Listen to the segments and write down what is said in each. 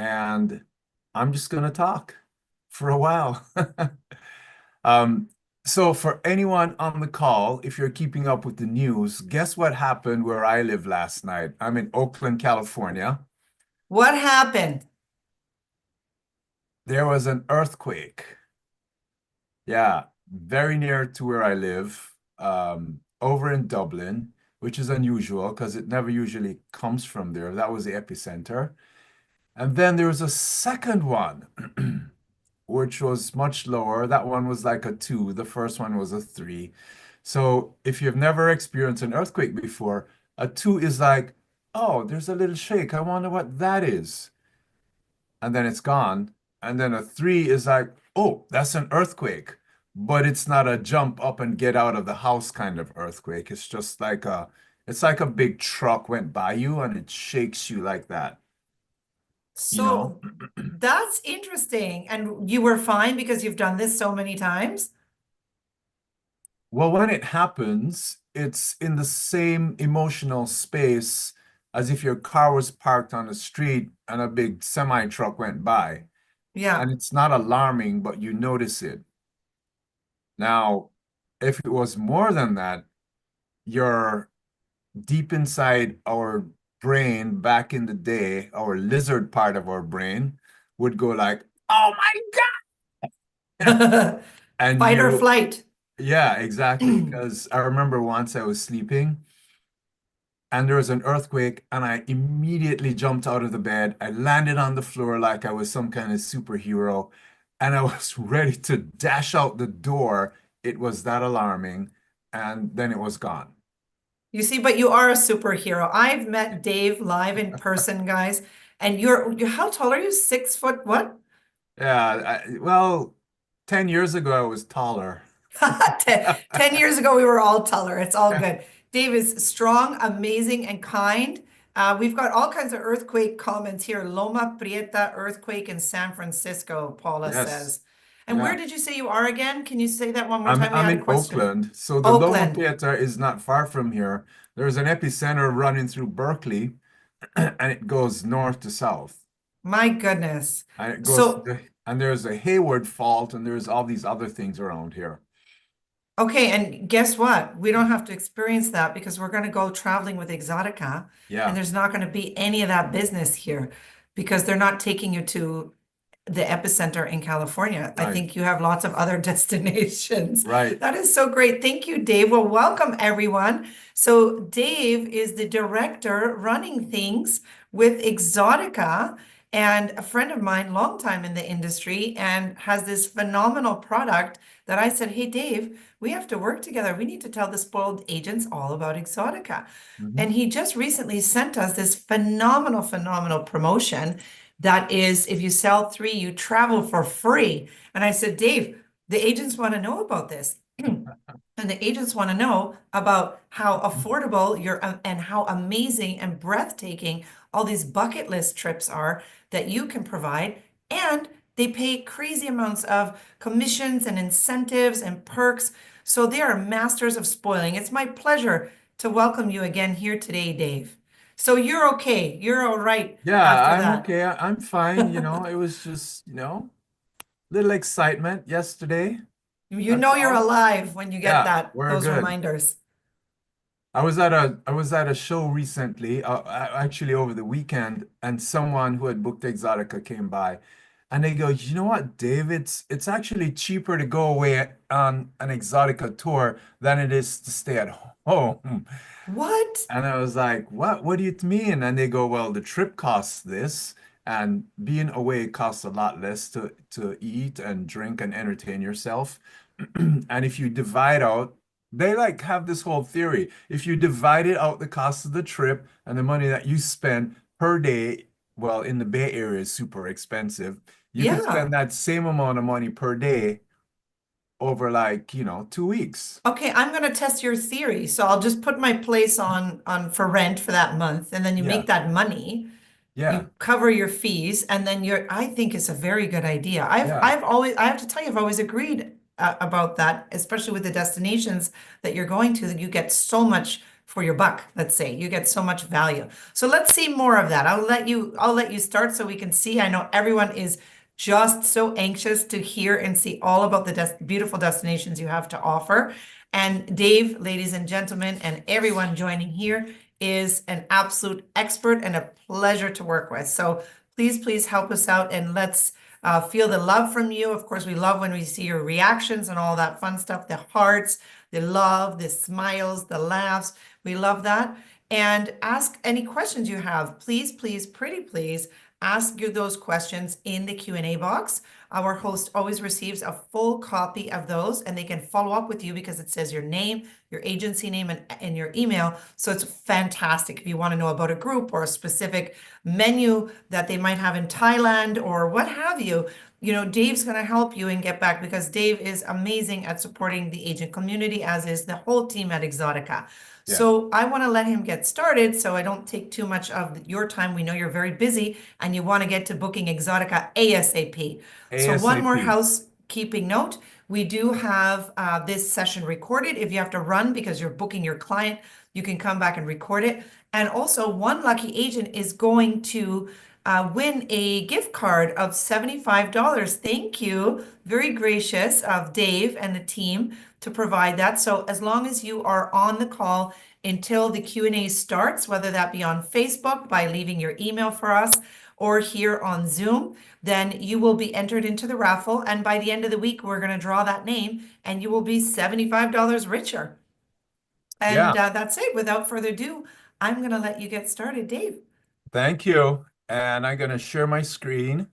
and I'm just going to talk for a while. Um, so for anyone on the call, if you're keeping up with the news, guess what happened where I live last night? I'm in Oakland, California. What happened? There was an earthquake. Yeah, very near to where I live, over in Dublin, which is unusual because it never usually comes from there. That was the epicenter. And then there was a second one, which was much lower. That one was like a two. The first one was a three. So if you've never experienced an earthquake before, a two is like, oh, there's a little shake. I wonder what that is. And then it's gone. And then a three is like, oh, that's an earthquake. But it's not a jump up and get out of the house kind of earthquake. It's like a big truck went by you and it shakes you like that, you know? So that's interesting. And you were fine because you've done this so many times? Well, when it happens, it's in the same emotional space as if your car was parked on the street and a big semi truck went by. And Yeah. it's not alarming, but you notice it. Now, if it was more than that, you're deep inside our brain back in the day, our lizard part of our brain would go like, oh my God. And Fight or flight. yeah, exactly. Because I remember once I was sleeping and there was an earthquake, and I immediately jumped out of the bed. I landed on the floor like I was some kind of superhero, and I was ready to dash out the door. It was that alarming, and then it was gone. You see, but you are a superhero. I've met Dave live in person, guys. And you're how tall are you? 6 foot what? Well, 10 years ago, I was taller. 10 years ago, we were all taller. It's all good. Dave is strong, amazing, and kind. We've got all kinds of earthquake comments here. Loma Prieta earthquake in San Francisco, Paula Yes. says. And where Yeah. did you say you are again? Can you say that one more I'm time? We I'm had a in question. Oakland. So the Loma Oakland. Prieta is not far from here. There's an epicenter running through Berkeley, and it goes north to south. My goodness. And it goes So, and there's a Hayward fault, and there's all these other things around here. okay, and guess what? We don't have to experience that because we're going to go traveling with Exotica, and Yeah, there's not going to be any of that business here because they're not taking you to the epicenter in California. I right, think you have lots of other destinations. right. That is so great. Thank you, Dave. Well, welcome everyone. So, Dave is the director running things with Exotica and a friend of mine, long time in the industry, and has this phenomenal product that I said, hey, Dave, we have to work together. We need to tell the spoiled agents all about Exotica. Hmm. And he just recently sent us this phenomenal, phenomenal promotion that is, if you sell three, you travel for free. And I said, Dave, the agents want to know about this. And the agents want to know about how affordable your and how amazing and breathtaking all these bucket list trips are that you can provide. And they pay crazy amounts of commissions and incentives and perks. So they are masters of spoiling. It's my pleasure to welcome you again here today, Dave. So you're okay. You're all right Yeah, after I'm that. okay. I'm fine. It was just, little excitement yesterday. You That's know you're all. alive when you get Yeah, that we're those good. reminders. I was at a show recently, actually over the weekend, and someone who had booked Exotica came by, and they go, "You know what, Dave? It's actually cheaper to go away on an Exotica tour than it is to stay at home." What? And I was like, "What? What do you mean?" And they go, "Well, the trip costs this, and being away costs a lot less to eat and drink and entertain yourself." And if you divide out, they like have this whole theory. If you divided out the cost of the trip and the money that you spend per day, well, in the Bay Area is super expensive. You could Yeah. spend that same amount of money per day over like, 2 weeks. Okay, I'm going to test your theory. So I'll just put my place on for rent for that month, and then you Yeah. make that money. Yeah. You cover your fees, and then you're. I think it's a very good idea. Yeah. I've always I have to tell you I've always agreed about that, especially with the destinations that you're going to. That you get so much for your buck, let's say. You get so much value. So let's see more of that. I'll let you start so we can see. I know everyone is just so anxious to hear and see all about the beautiful destinations you have to offer. And Dave, ladies and gentlemen, and everyone joining here is an absolute expert and a pleasure to work with. So please help us out and let's feel the love from you. Of course, we love when we see your reactions and all that fun stuff, the hearts, the love, the smiles, the laughs. We love that. And ask any questions you have. Please, pretty please, ask you those questions in the Q&A box. Our host always receives a full copy of those, and they can follow up with you because it says your name, your agency name, and your email. So it's fantastic if you want to know about a group or a specific menu that they might have in Thailand or what have you. You know, Dave's going to help you and get back because Dave is amazing at supporting the agent community, as is the whole team at Exotica. Yeah. So I want to let him get started so I don't take too much of your time. We know you're very busy and you want to get to booking Exotica ASAP. So one more ASAP. housekeeping note. We do have this session recorded. If you have to run because you're booking your client, you can come back and record it. And also, one lucky agent is going to win a gift card of $75. Thank you. Very gracious of Dave and the team to provide that. So as long as you are on the call until the Q&A starts, whether that be on Facebook by leaving your email for us or here on Zoom, then you will be entered into the raffle. And by the end of the week, we're going to draw that name and you will be $75 richer. Yeah. And that's it. Without further ado, I'm going to let you get started, Dave. Thank you. And I'm going to share my screen.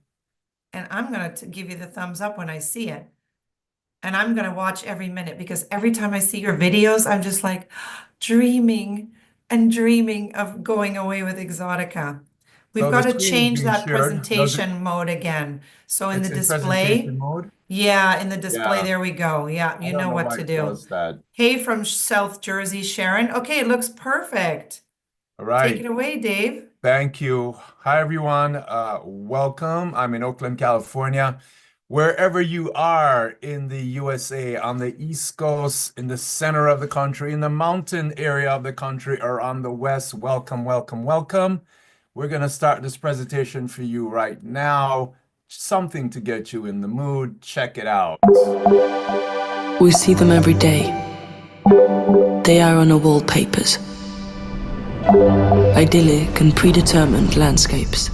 And I'm going to give you the thumbs up when I see it. And I'm going to watch every minute because every time I see your videos, I'm just like dreaming and dreaming of going away with Exotica. We've So got the to screen is change being that shared. Does it? presentation mode again. So in the It's in presentation display, mode. yeah, in the display, Yeah. there we go. Yeah, I you don't know know what why to it do. does that. Hey, from South Jersey, Sharon. Okay, it looks perfect. All Take right. it away, Dave. Thank you. Hi, everyone. Welcome. I'm in Oakland, California. Wherever you are in the USA, on the East Coast, in the center of the country, in the mountain area of the country, or on the West, welcome, welcome, welcome. We're going to start this presentation for you right now. Something to get you in the mood. Check it out. We see them every day. They are on our wallpapers. Idyllic and predetermined landscapes.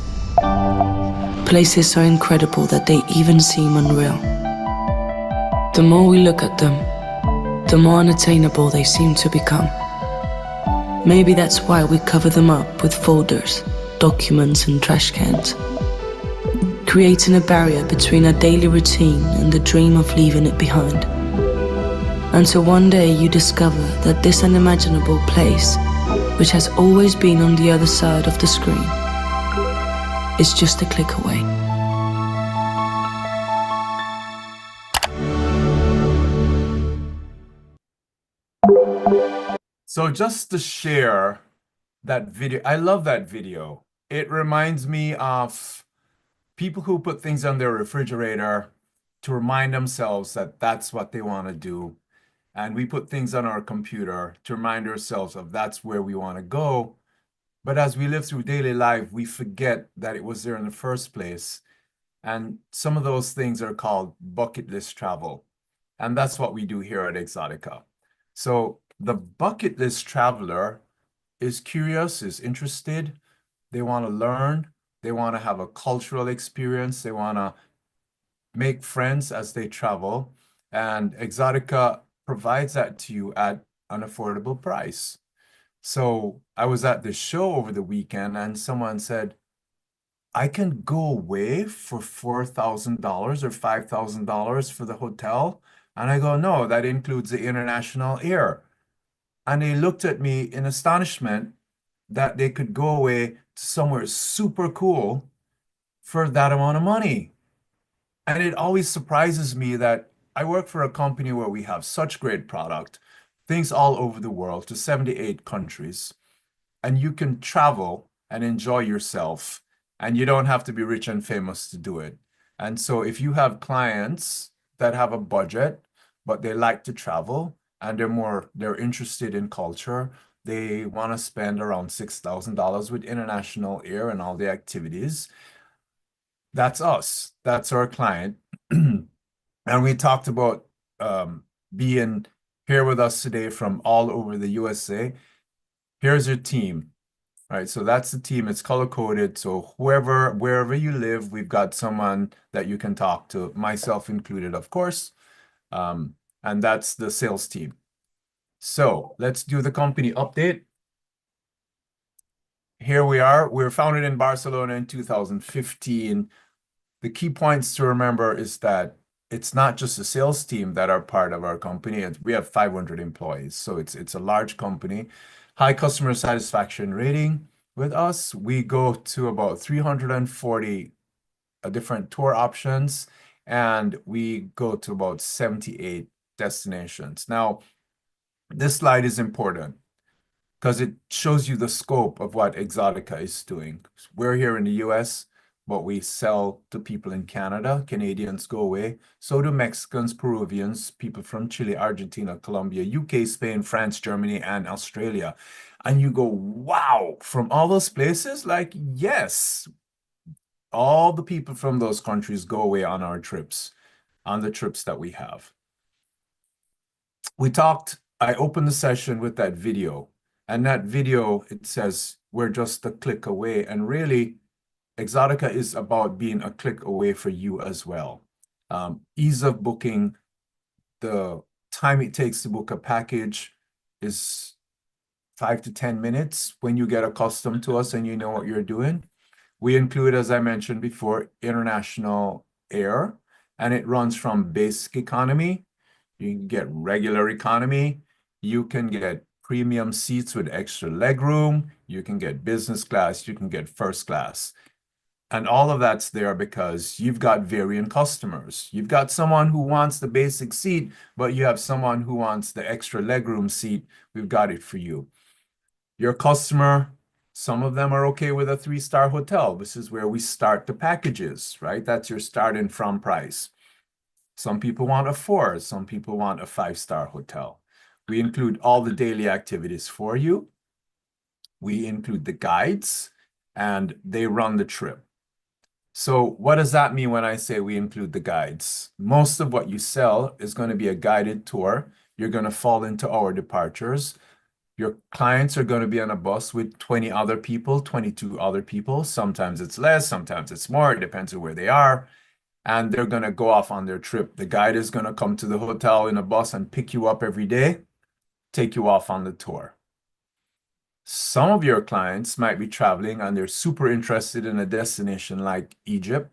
Places so incredible that they even seem unreal. The more we look at them, the more unattainable they seem to become. Maybe that's why we cover them up with folders, documents and trash cans, creating a barrier between our daily routine and the dream of leaving it behind. Until one day you discover that this unimaginable place, which has always been on the other side of the screen, is just a click away. So just to share that video, I love that video. It reminds me of people who put things on their refrigerator to remind themselves that that's what they want to do. And we put things on our computer to remind ourselves of that's where we want to go. But as we live through daily life, we forget that it was there in the first place. And some of those things are called bucket list travel. And that's what we do here at Exotica. So the bucket list traveler is curious, is interested. They want to learn. They want to have a cultural experience. They want to make friends as they travel. And Exotica provides that to you at an affordable price. So I was at the show over the weekend and someone said, I can go away for $4,000 or $5,000 for the hotel. And I go, no, that includes the international air. And they looked at me in astonishment that they could go away to somewhere super cool for that amount of money. And it always surprises me that I work for a company where we have such great product, things all over the world to 78 countries, and you can travel and enjoy yourself, and you don't have to be rich and famous to do it. And so if you have clients that have a budget, but they like to travel and they're interested in culture, they want to spend around $6,000 with international air and all the activities. That's us. That's our client. And we talked about being here with us today from all over the USA. Here's your team. All right, so that's the team. It's color coded. So wherever you live, we've got someone that you can talk to, myself included, of course. And that's the sales team. So let's do the company update. Here we are. We were founded in Barcelona in 2015. The key points to remember is that it's not just a sales team that are part of our company. We have 500 employees, so it's a large company. High customer satisfaction rating with us. We go to about 340 different tour options, and we go to about 78 destinations. Now, this slide is important because it shows you the scope of what Exoticca is doing. We're here in the US, but we sell to people in Canada. Canadians go away. So do Mexicans, Peruvians, people from Chile, Argentina, Colombia, UK, Spain, France, Germany, and Australia. And you go, wow, from all those places? Like, yes, all the people from those countries go away on our trips, on the trips that we have. I opened the session with that video. And that video, it says, we're just a click away. And really, Exoticca is about being a click away for you as well. Ease of booking, the time it takes to book a package is 5 to 10 minutes when you get accustomed to us and you know what you're doing. We include, as I mentioned before, international air, and it runs from basic economy. You can get regular economy. You can get premium seats with extra leg room. You can get business class. You can get first class. And all of that's there because you've got varying customers. You've got someone who wants the basic seat, but you have someone who wants the extra legroom seat. We've got it for you. Your customer, some of them are okay with a 3-star hotel. This is where we start the packages, right? That's your starting from price. Some people want a 4, some people want a 5-star hotel. We include all the daily activities for you. We include the guides, and they run the trip. So what does that mean when I say we include the guides? Most of what you sell is going to be a guided tour. You're going to fall into our departures. Your clients are going to be on a bus with 20 other people, 22 other people. Sometimes it's less, sometimes it's more. It depends on where they are. And they're going to go off on their trip. The guide is going to come to the hotel in a bus and pick you up every day, take you off on the tour. Some of your clients might be traveling and they're super interested in a destination like Egypt,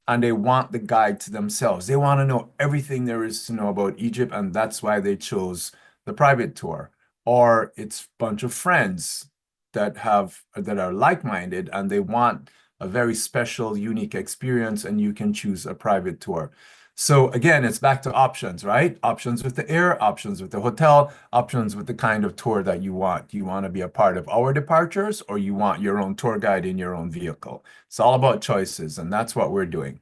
and they want the guide to themselves. They want to know everything there is to know about Egypt, and that's why they chose the private tour. Or it's a bunch of friends that are like-minded and they want a very special, unique experience, and you can choose a private tour. So again, it's back to options, right? Options with the air, options with the hotel, options with the kind of tour that you want. Do you want to be a part of our departures, or you want your own tour guide in your own vehicle? It's all about choices, and that's what we're doing.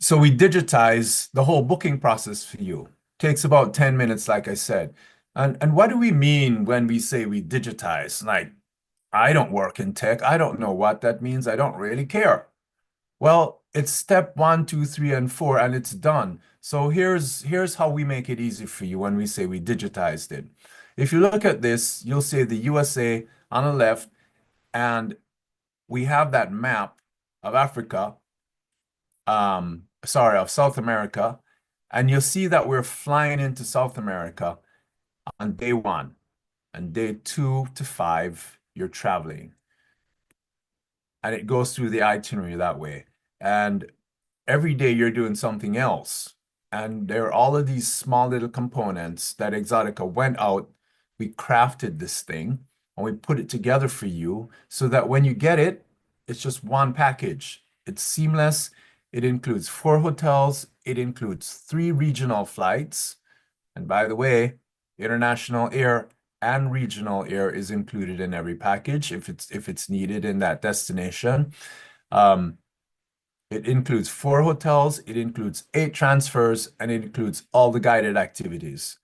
So we digitize the whole booking process for you. Takes about 10 minutes, like I said. And what do we mean when we say we digitize? Like, I don't work in tech. I don't know what that means. I don't really care. Well, it's step 1, 2, 3, and 4, and it's done. So here's how we make it easy for you when we say we digitized it. If you look at this, you'll see the USA on the left, and we have that map of Africa, of South America, and you'll see that we're flying into South America on day 1, and day 2 to 5, you're traveling. And it goes through the itinerary that way. And every day you're doing something else. And there are all of these small little components that Exoticca went out. We crafted this thing and we put it together for you so that when you get it, it's just one package. It's seamless. It includes 4 hotels. It includes 3 regional flights. And by the way, international air and regional air is included in every package if it's needed in that destination. It includes 4 hotels, it includes 8 transfers, and it includes all the guided activities.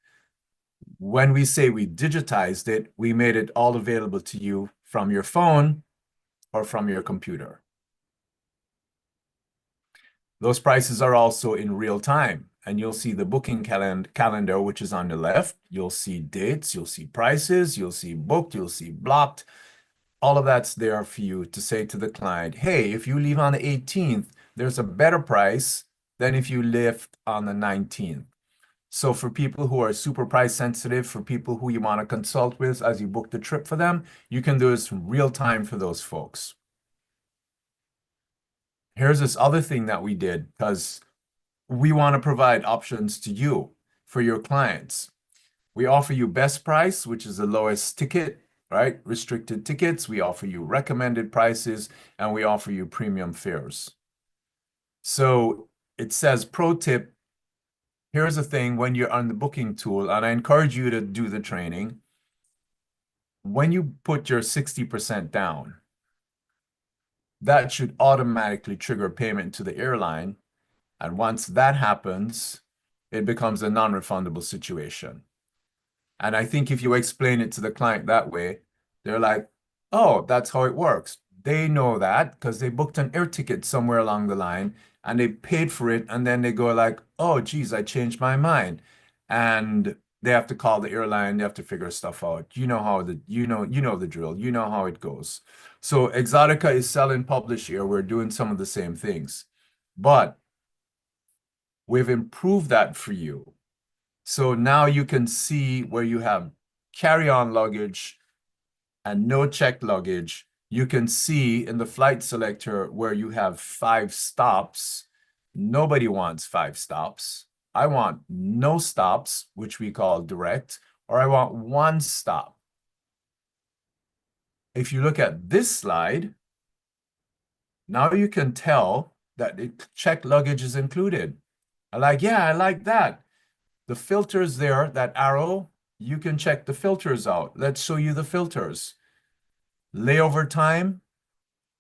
When we say we digitized it, we made it all available to you from your phone or from your computer. Those prices are also in real time, and you'll see the booking calendar, which is on the left. You'll see dates, you'll see prices, you'll see booked, you'll see blocked. All of that's there for you to say to the client, hey, if you leave on the 18th, there's a better price than if you left on the 19th. So for people who are super price sensitive, for people who you want to consult with as you book the trip for them, you can do this real time for those folks. Here's this other thing that we did because we want to provide options to you for your clients. We offer you best price, which is the lowest ticket, right? Restricted tickets. We offer you recommended prices, and we offer you premium fares. So it says pro tip. Here's the thing when you're on the booking tool, and I encourage you to do the training. When you put your 60% down, that should automatically trigger payment to the airline. And once that happens, it becomes a non-refundable situation. And I think if you explain it to the client that way, they're like, oh, that's how it works. They know that because they booked an air ticket somewhere along the line and they paid for it. And then they go like, oh, geez, I changed my mind. And they have to call the airline. They have to figure stuff out. You know how you know the drill. You know how it goes. So Exotica is selling publish air. We're doing some of the same things, but we've improved that for you. So now you can see where you have carry-on luggage and no checked luggage. You can see in the flight selector where you have 5 stops. Nobody wants 5 stops. I want no stops, which we call direct, or I want 1 stop. If you look at this slide, now you can tell that checked luggage is included. I like that. The filters there, that arrow, you can check the filters out. Let's show you the filters. Layover time.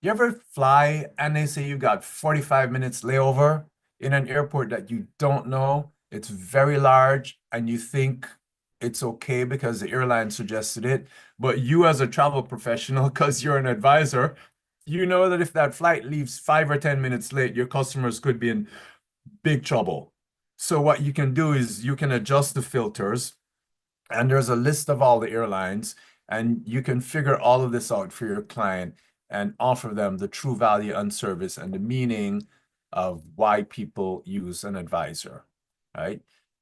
You ever fly and they say you got 45 minutes layover in an airport that you don't know? It's very large and you think it's okay because the airline suggested it. But you as a travel professional, because you're an advisor, you know that if that flight leaves 5 or 10 minutes late, your customers could be in big trouble. So what you can do is you can adjust the filters, and there's a list of all the airlines, and you can figure all of this out for your client and offer them the true value and service and the meaning of why people use an advisor, right?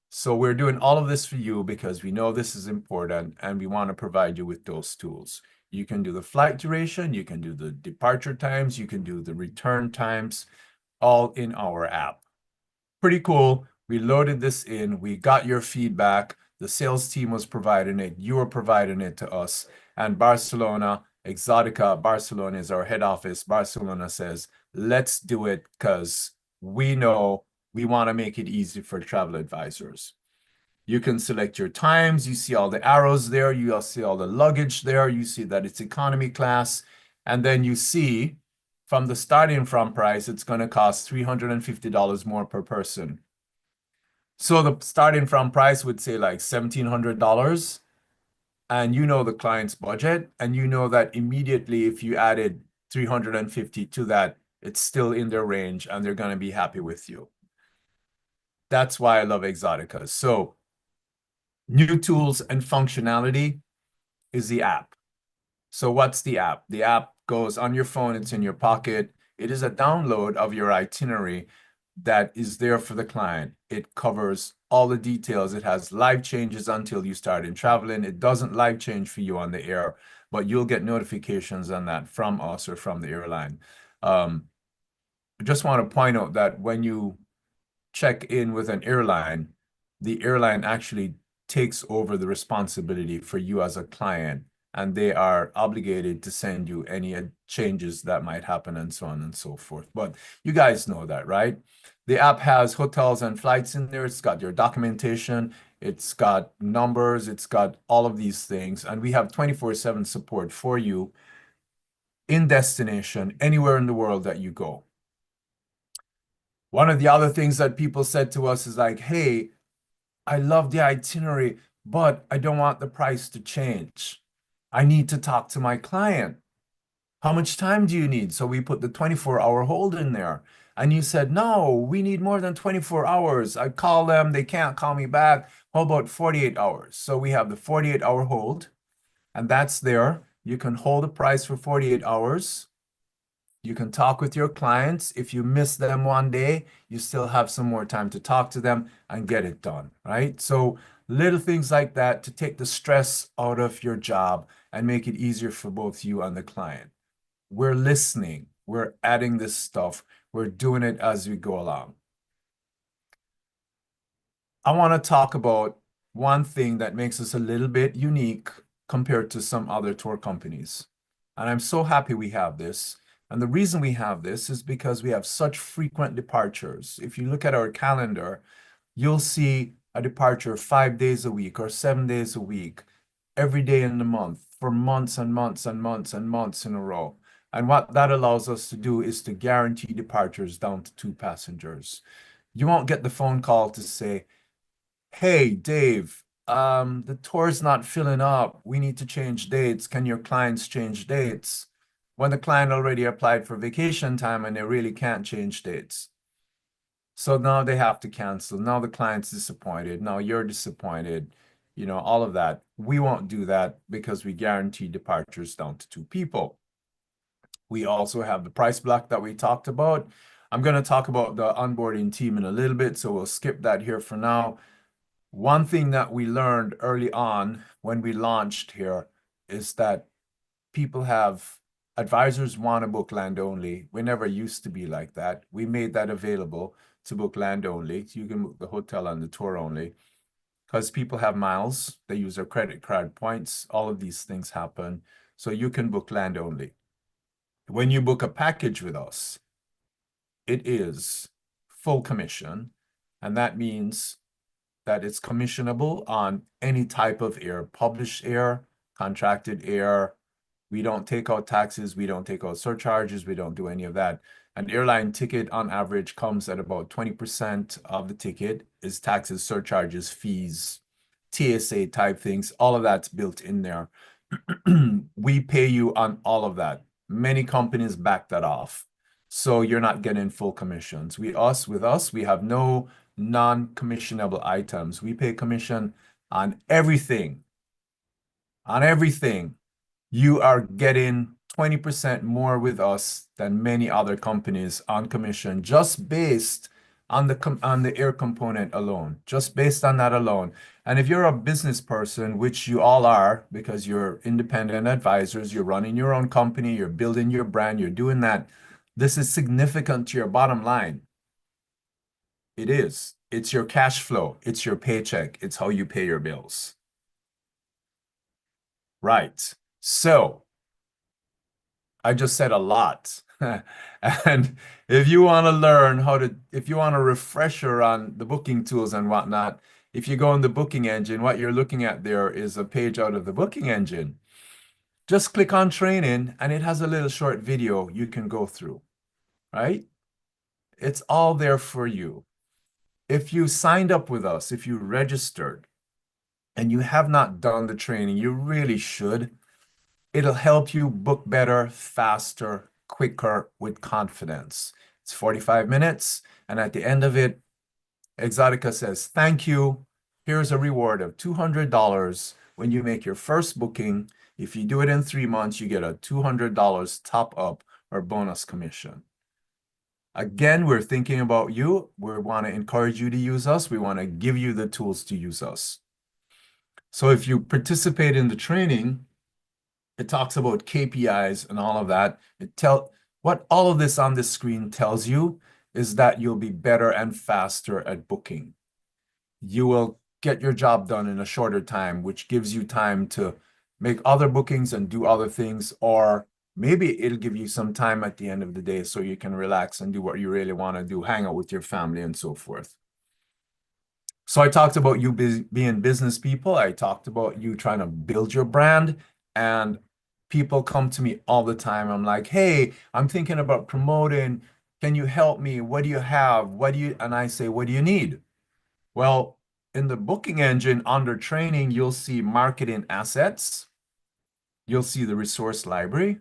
So we're doing all of this for you because we know this is important and we want to provide you with those tools. You can do the flight duration, you can do the departure times, you can do the return times, all in our app. Pretty cool. We loaded this in. We got your feedback. The sales team was providing it. You were providing it to us. And Barcelona, Exotica, Barcelona is our head office. Barcelona says, let's do it because we know we want to make it easy for travel advisors. You can select your times. You see all the arrows there. You see all the luggage there. You see that it's economy class. And then you see from the starting from price, it's going to cost $350 more per person. So the starting from price would say like $1,700. And you know the client's budget. And you know that immediately if you added 350 to that, it's still in their range and they're going to be happy with you. That's why I love Exotica. So new tools and functionality is the app. So what's the app? The app goes on your phone. It's in your pocket. It is a download of your itinerary that is there for the client. It covers all the details. It has live changes until you start in traveling. It doesn't live change for you on the air, but you'll get notifications on that from us or from the airline. I just want to point out that when you check in with an airline, the airline actually takes over the responsibility for you as a client, and they are obligated to send you any changes that might happen and so on and so forth. But you guys know that, right? The app has hotels and flights in there. It's got your documentation. It's got numbers. It's got all of these things. And we have 24/7 support for you in destination, anywhere in the world that you go. One of the other things that people said to us is like, hey, I love the itinerary, but I don't want the price to change. I need to talk to my client. How much time do you need? So we put the 24-hour hold in there. And you said, no, we need more than 24 hours. I call them, they can't call me back. How about 48 hours? So we have the 48-hour hold, and that's there. You can hold the price for 48 hours. You can talk with your clients. If you miss them one day, you still have some more time to talk to them and get it done, right? So little things like that to take the stress out of your job and make it easier for both you and the client. We're listening. We're adding this stuff. We're doing it as we go along. I want to talk about one thing that makes us a little bit unique compared to some other tour companies. And I'm so happy we have this. And the reason we have this is because we have such frequent departures. If you look at our calendar, you'll see a departure 5 days a week or 7 days a week, every day in the month for months and months and months and months in a row. And what that allows us to do is to guarantee departures down to 2 passengers. You won't get the phone call to say, hey, Dave, the tour's not filling up. We need to change dates. Can your clients change dates? When the client already applied for vacation time and they really can't change dates. So now they have to cancel. Now the client's disappointed. Now you're disappointed. You know, all of that. We won't do that because we guarantee departures down to 2 people. We also have the price block that we talked about. I'm going to talk about the onboarding team in a little bit, so we'll skip that here for now. One thing that we learned early on when we launched here is that advisors want to book land only. We never used to be like that. We made that available to book land only. You can book the hotel and the tour only because people have miles. They use their credit card points. All of these things happen. So you can book land only. When you book a package with us, it is full commission. And that means that it's commissionable on any type of air, published air, contracted air. We don't take out taxes. We don't take out surcharges. We don't do any of that. An airline ticket on average comes at about 20% of the ticket is taxes, surcharges, fees, TSA type things. All of that's built in there. We pay you on all of that. Many companies back that off. So you're not getting full commissions. With us, we have no non-commissionable items. We pay commission on everything. On everything. You are getting 20% more with us than many other companies on commission, just based on the air component alone, just based on that alone. And if you're a business person, which you all are, because you're independent advisors, you're running your own company, you're building your brand, you're doing that, this is significant to your bottom line. It is. It's your cash flow. It's your paycheck. It's how you pay your bills. Right. So I just said a lot. And if you want to learn if you want a refresher on the booking tools and whatnot, if you go in the booking engine, what you're looking at there is a page out of the booking engine. Just click on training and it has a little short video you can go through, right? It's all there for you. If you signed up with us, if you registered and you have not done the training, you really should. It'll help you book better, faster, quicker, with confidence. It's 45 minutes, and at the end of it, Exoticca says, thank you. Here's a reward of $200 when you make your first booking. If you do it in 3 months, you get a $200 top up or bonus commission. Again, we're thinking about you. We want to encourage you to use us. We want to give you the tools to use us. So if you participate in the training, it talks about KPIs and all of that. What all of this on the screen tells you is that you'll be better and faster at booking. You will get your job done in a shorter time, which gives you time to make other bookings and do other things, or maybe it'll give you some time at the end of the day so you can relax and do what you really want to do, hang out with your family and so forth. So I talked about you being business people. I talked about you trying to build your brand, and people come to me all the time. I'm like, hey, I'm thinking about promoting. Can you help me? What do you have? And I say, what do you need? Well, in the booking engine under training, you'll see marketing assets. You'll see the resource library.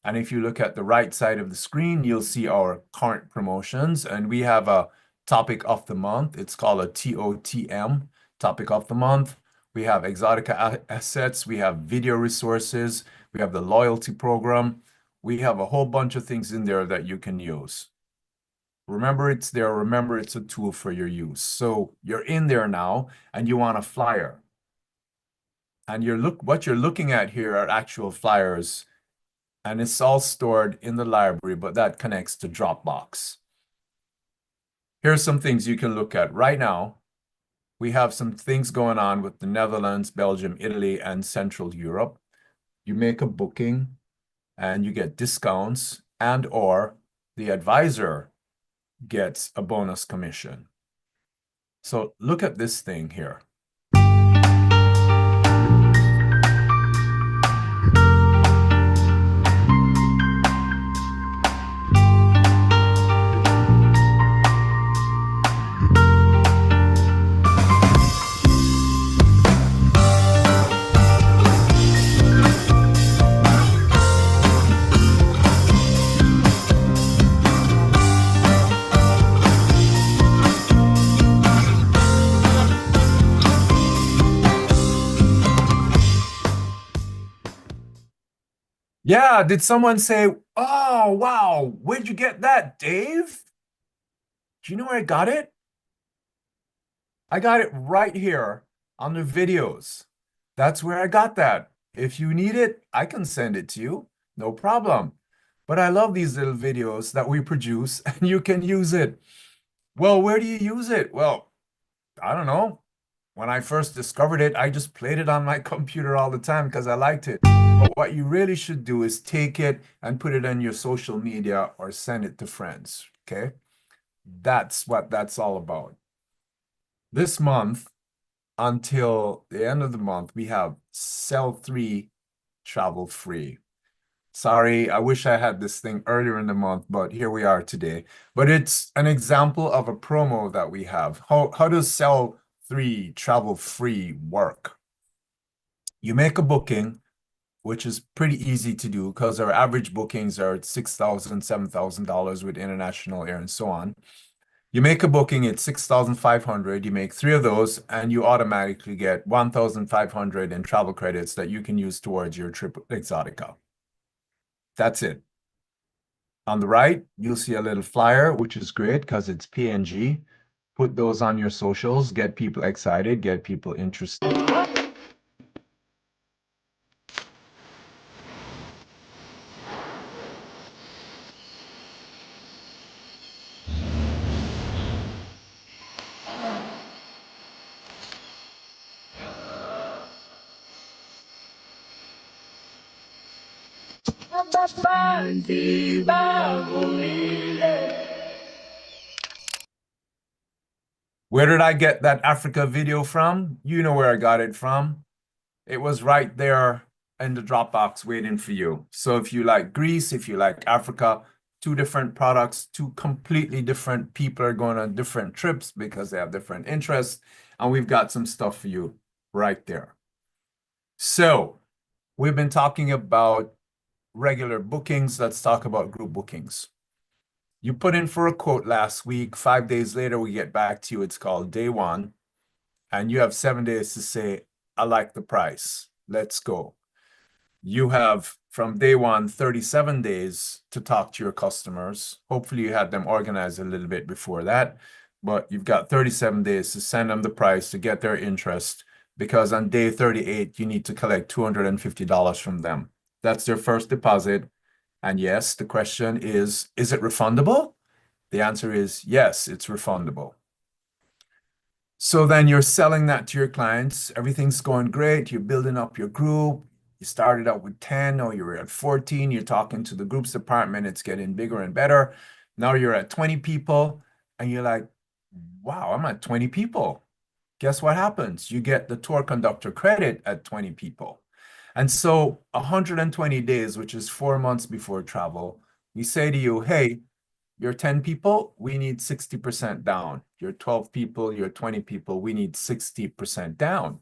And if you look at the right side of the screen, you'll see our current promotions. And we have a topic of the month. It's called a TOTM, topic of the month. We have Exoticca assets. We have video resources. We have the loyalty program. We have a whole bunch of things in there that you can use. Remember it's there. Remember it's a tool for your use. So you're in there now and you want a flyer. And what you're looking at here are actual flyers, and it's all stored in the library, but that connects to Dropbox. Here's some things you can look at right now. We have some things going on with the Netherlands, Belgium, Italy, and Central Europe. You make a booking and you get discounts, and or the advisor gets a bonus commission. So look at this thing here. Yeah, did someone say, oh, wow, where'd you get that, Dave? Do you know where I got it? I got it right here on the videos. That's where I got that. If you need it, I can send it to you. No problem. But I love these little videos that we produce and you can use it. Well, where do you use it? Well, I don't know. When I first discovered it, I just played it on my computer all the time because I liked it. But what you really should do is take it and put it on your social media or send it to friends, okay? That's what that's all about. This month, until the end of the month, we have sell 3, travel free. Sorry, I wish I had this thing earlier in the month, but here we are today. But it's an example of a promo that we have. How does sell 3, travel free work? You make a booking, which is pretty easy to do because our average bookings are $6,000, $7,000 with international air and so on. You make a booking at 6,500, you make 3 of those, and you automatically get 1,500 in travel credits that you can use towards your trip with Exoticca. That's it. On the right, you'll see a little flyer, which is great because it's PNG. Put those on your socials, get people excited, get people interested. Where did I get that Africa video from? You know where I got it from. It was right there in the Dropbox waiting for you. So if you like Greece, if you like Africa, 2 different products, 2 completely different people are going on different trips because they have different interests. And we've got some stuff for you right there. So we've been talking about regular bookings. Let's talk about group bookings. You put in for a quote last week. 5 days later, we get back to you. It's called day 1. And you have 7 days to say, I like the price. Let's go. You have from day 1, 37 days to talk to your customers. Hopefully you had them organized a little bit before that, but you've got 37 days to send them the price to get their interest, because on day 38, you need to collect $250 from them. That's their first deposit. And yes, the question is it refundable? The answer is yes, it's refundable. So then you're selling that to your clients. Everything's going great. You're building up your group. You started out with 10, or you're at 14. You're talking to the groups department. It's getting bigger and better. Now you're at 20 people and you're like, wow, I'm at 20 people. Guess what happens? You get the tour conductor credit at 20 people. And so 120 days, which is 4 months before travel, we say to you, hey, You're 10 people, we need 60% down. You're 12 people, you're 20 people, we need 60% down.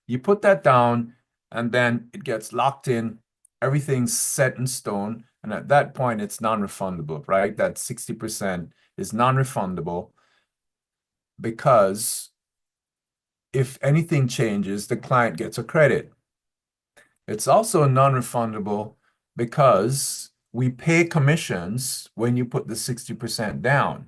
You put that down, and then it gets locked in. Everything's set in stone. And at that point, it's non-refundable, right? That 60% is non-refundable because if anything changes, the client gets a credit. It's also non-refundable because we pay commissions when you put the 60% down.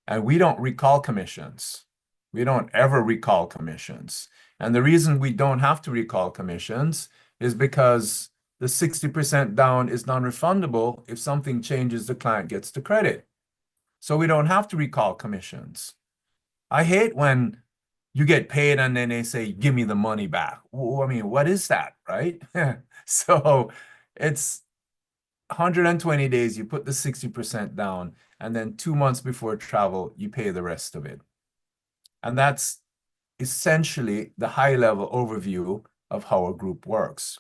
And we don't recall commissions. We don't ever recall commissions. And the reason we don't have to recall commissions is because the 60% down is non-refundable. If something changes, the client gets the credit. So we don't have to recall commissions. I hate when you get paid and then they say, give me the money back. Well, I mean, what is that, right? So it's 120 days, you put the 60% down, and then 2 months before travel, you pay the rest of it. And that's essentially the high-level overview of how a group works.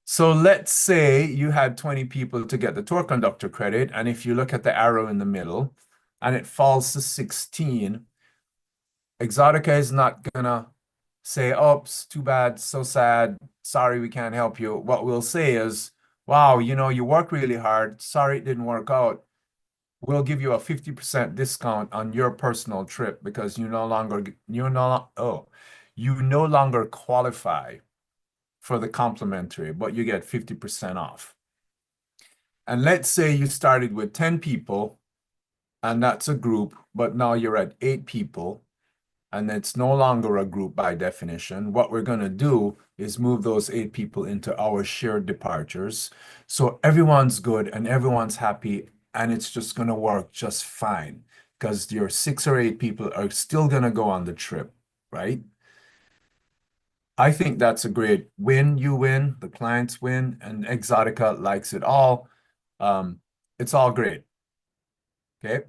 So let's say you had 20 people to get the tour conductor credit, and if you look at the arrow in the middle, and it falls to 16, Exoticca is not gonna say, oops, too bad, so sad, sorry, we can't help you. What we'll say is, wow, you work really hard, sorry it didn't work out. We'll give you a 50% discount on your personal trip because you no longer qualify for the complimentary, but you get 50% off. And let's say you started with 10 people, and that's a group, but now you're at 8 people, and it's no longer a group by definition. What we're going to do is move those 8 people into our shared departures. So everyone's good and everyone's happy, and it's just going to work just fine because your 6 or 8 people are still going to go on the trip, right? I think that's a great win. You win, the clients win, and Exoticca likes it all. It's all great. Okay.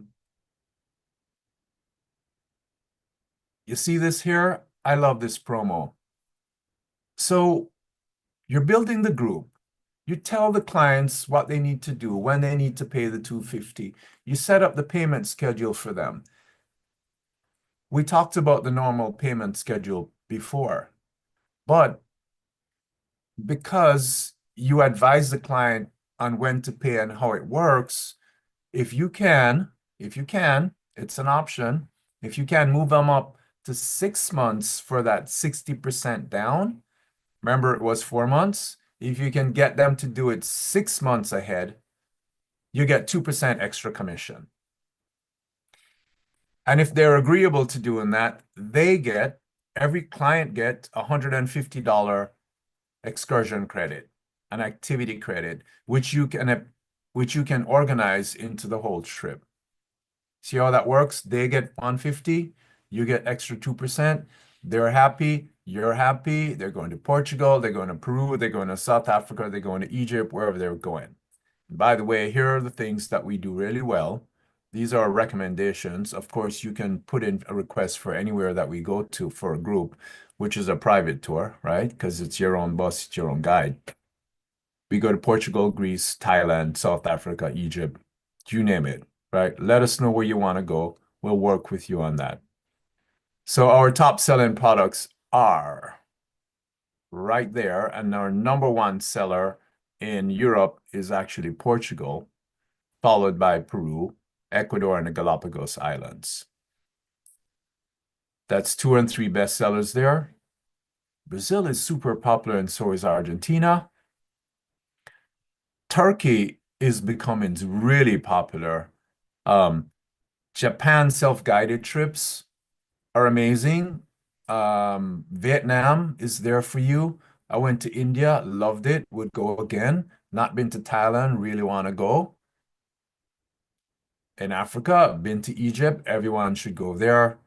You see this here? I love this promo. So you're building the group. You tell the clients what they need to do, when they need to pay the $250. You set up the payment schedule for them. We talked about the normal payment schedule before, but because you advise the client on when to pay and how it works, if you can, it's an option. If you can move them up to 6 months for that 60% down, remember it was 4 months. If you can get them to do it 6 months ahead, you get 2% extra commission. And if they're agreeable to doing that, every client gets $150 excursion credit, an activity credit, which you can organize into the whole trip. See how that works? They get $150, you get extra 2%. They're happy, you're happy. They're going to Portugal, they're going to Peru, they're going to South Africa, they're going to Egypt, wherever they're going. And by the way, here are the things that we do really well. These are recommendations. Of course, you can put in a request for anywhere that we go to for a group, which is a private tour, right? Because it's your own bus, it's your own guide. We go to Portugal, Greece, Thailand, South Africa, Egypt, you name it, right? Let us know where you want to go. We'll work with you on that. So our top selling products are right there, and our number one seller in Europe is actually Portugal, followed by Peru, Ecuador, and the Galapagos Islands. That's 2 and 3 bestsellers there. Brazil is super popular, and so is Argentina. Turkey is becoming really popular. Japan self-guided trips are amazing. Vietnam is there for you. I went to India, loved it, would go again. Not been to Thailand, really want to go. In Africa, been to Egypt, everyone should go there.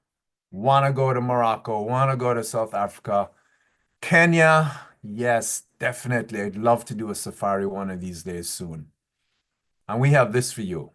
Want to go to Morocco, want to go to South Africa. Kenya, yes, definitely. I'd love to do a safari one of these days soon. And we have this for you.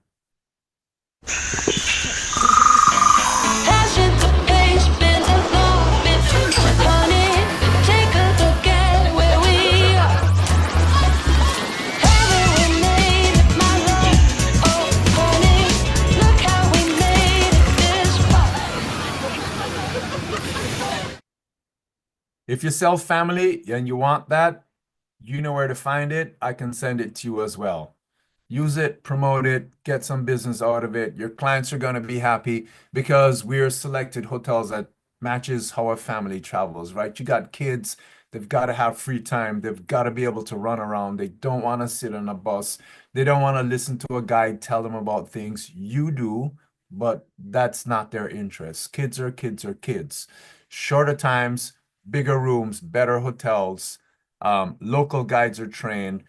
If you sell family and you want that, you know where to find it. I can send it to you as well. Use it, promote it, get some business out of it. Your clients are going to be happy because we're selected hotels that matches how a family travels, right? You got kids, they've got to have free time. They've got to be able to run around. They don't want to sit on a bus. They don't want to listen to a guide tell them about things. You do, but that's not their interest. Kids are kids are kids. Shorter times, bigger rooms, better hotels. Local guides are trained.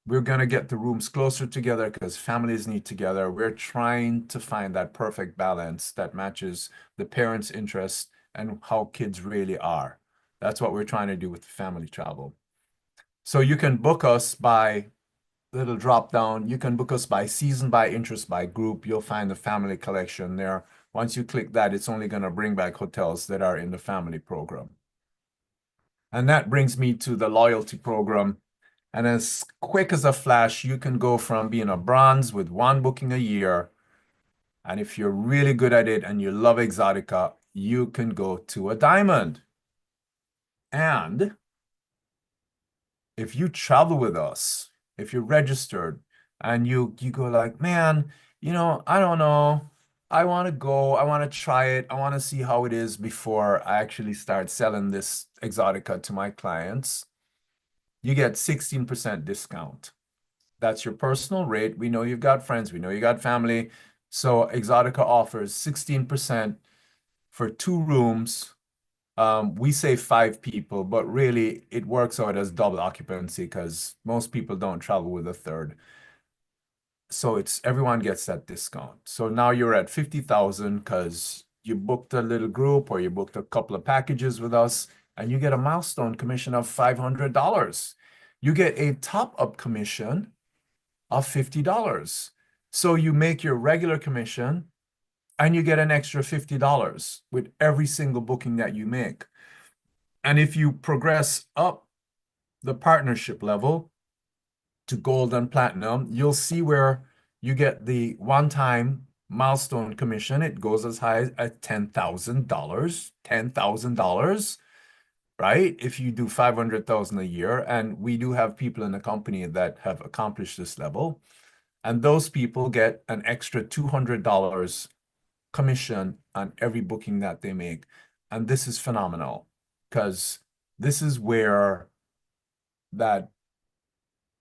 We're going to get the rooms closer together because families need together. We're trying to find that perfect balance that matches the parents' interest and how kids really are. That's what we're trying to do with family travel. So you can book us by little drop down. You can book us by season, by interest, by group. You'll find the family collection there. Once you click that, it's only going to bring back hotels that are in the family program. And that brings me to the loyalty program. And as quick as a flash, you can go from being a bronze with one booking a year. And if you're really good at it and you love Exotica, you can go to a diamond. And if you travel with us, if you're registered and you go like, man, I don't know. I want to go. I want to try it. I want to see how it is before I actually start selling this Exotica to my clients. You get 16% discount. That's your personal rate. We know you've got friends. We know you got family. So Exotica offers 16% for 2 rooms. We say 5 people, but really it works out as double occupancy because most people don't travel with a third. So everyone gets that discount. So now you're at 50,000 because you booked a little group or you booked a couple of packages with us, and you get a milestone commission of $500. You get a top-up commission of $50. So you make your regular commission and you get an extra $50 with every single booking that you make. And if you progress up the partnership level to gold and platinum, you'll see where you get the one-time milestone commission. It goes as high as $10,000, right? If you do 500,000 a year, and we do have people in the company that have accomplished this level, and those people get an extra $200 commission on every booking that they make. And this is phenomenal because this is where that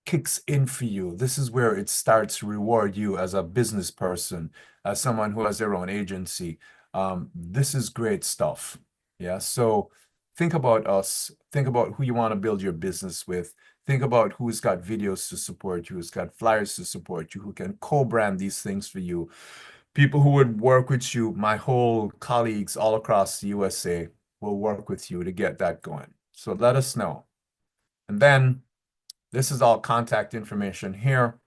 kicks in for you. This is where it starts to reward you as a business person, as someone who has their own agency. This is great stuff. Yeah. So think about us. Think about who you want to build your business with. Think about who's got videos to support you, who's got flyers to support you, who can co-brand these things for you. People who would work with you, my whole colleagues all across the USA will work with you to get that going. So let us know. And then this is all contact information here,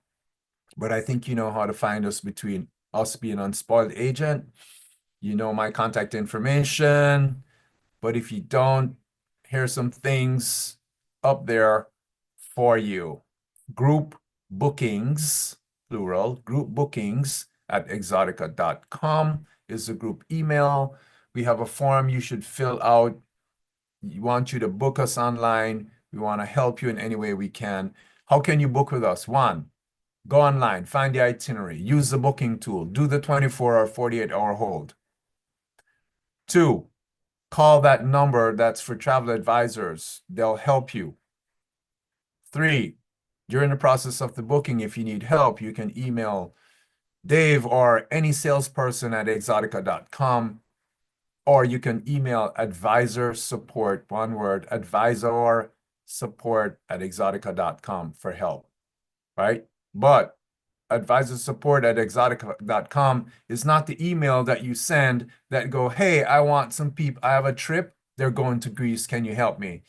but I think you know how to find us between us being Unspoiled Agent. You know my contact information, but if you don't, here's some things up there for you. Group bookings, plural, group bookings at exotica.com is the group email. We have a form you should fill out. We want you to book us online. We want to help you in any way we can. How can you book with us? 1, go online, find the itinerary, use the booking tool, do the 24 or 48-hour hold. 2, call that number that's for travel advisors. They'll help you. 3, during the process of the booking, if you need help, you can email Dave or any salesperson at exotica.com, or you can email advisor support, one word, advisor support at exotica.com for help, right? But advisor support at exotica.com is not the email that you send that go, hey, I want some people, I have a trip, they're going to Greece, can you help me?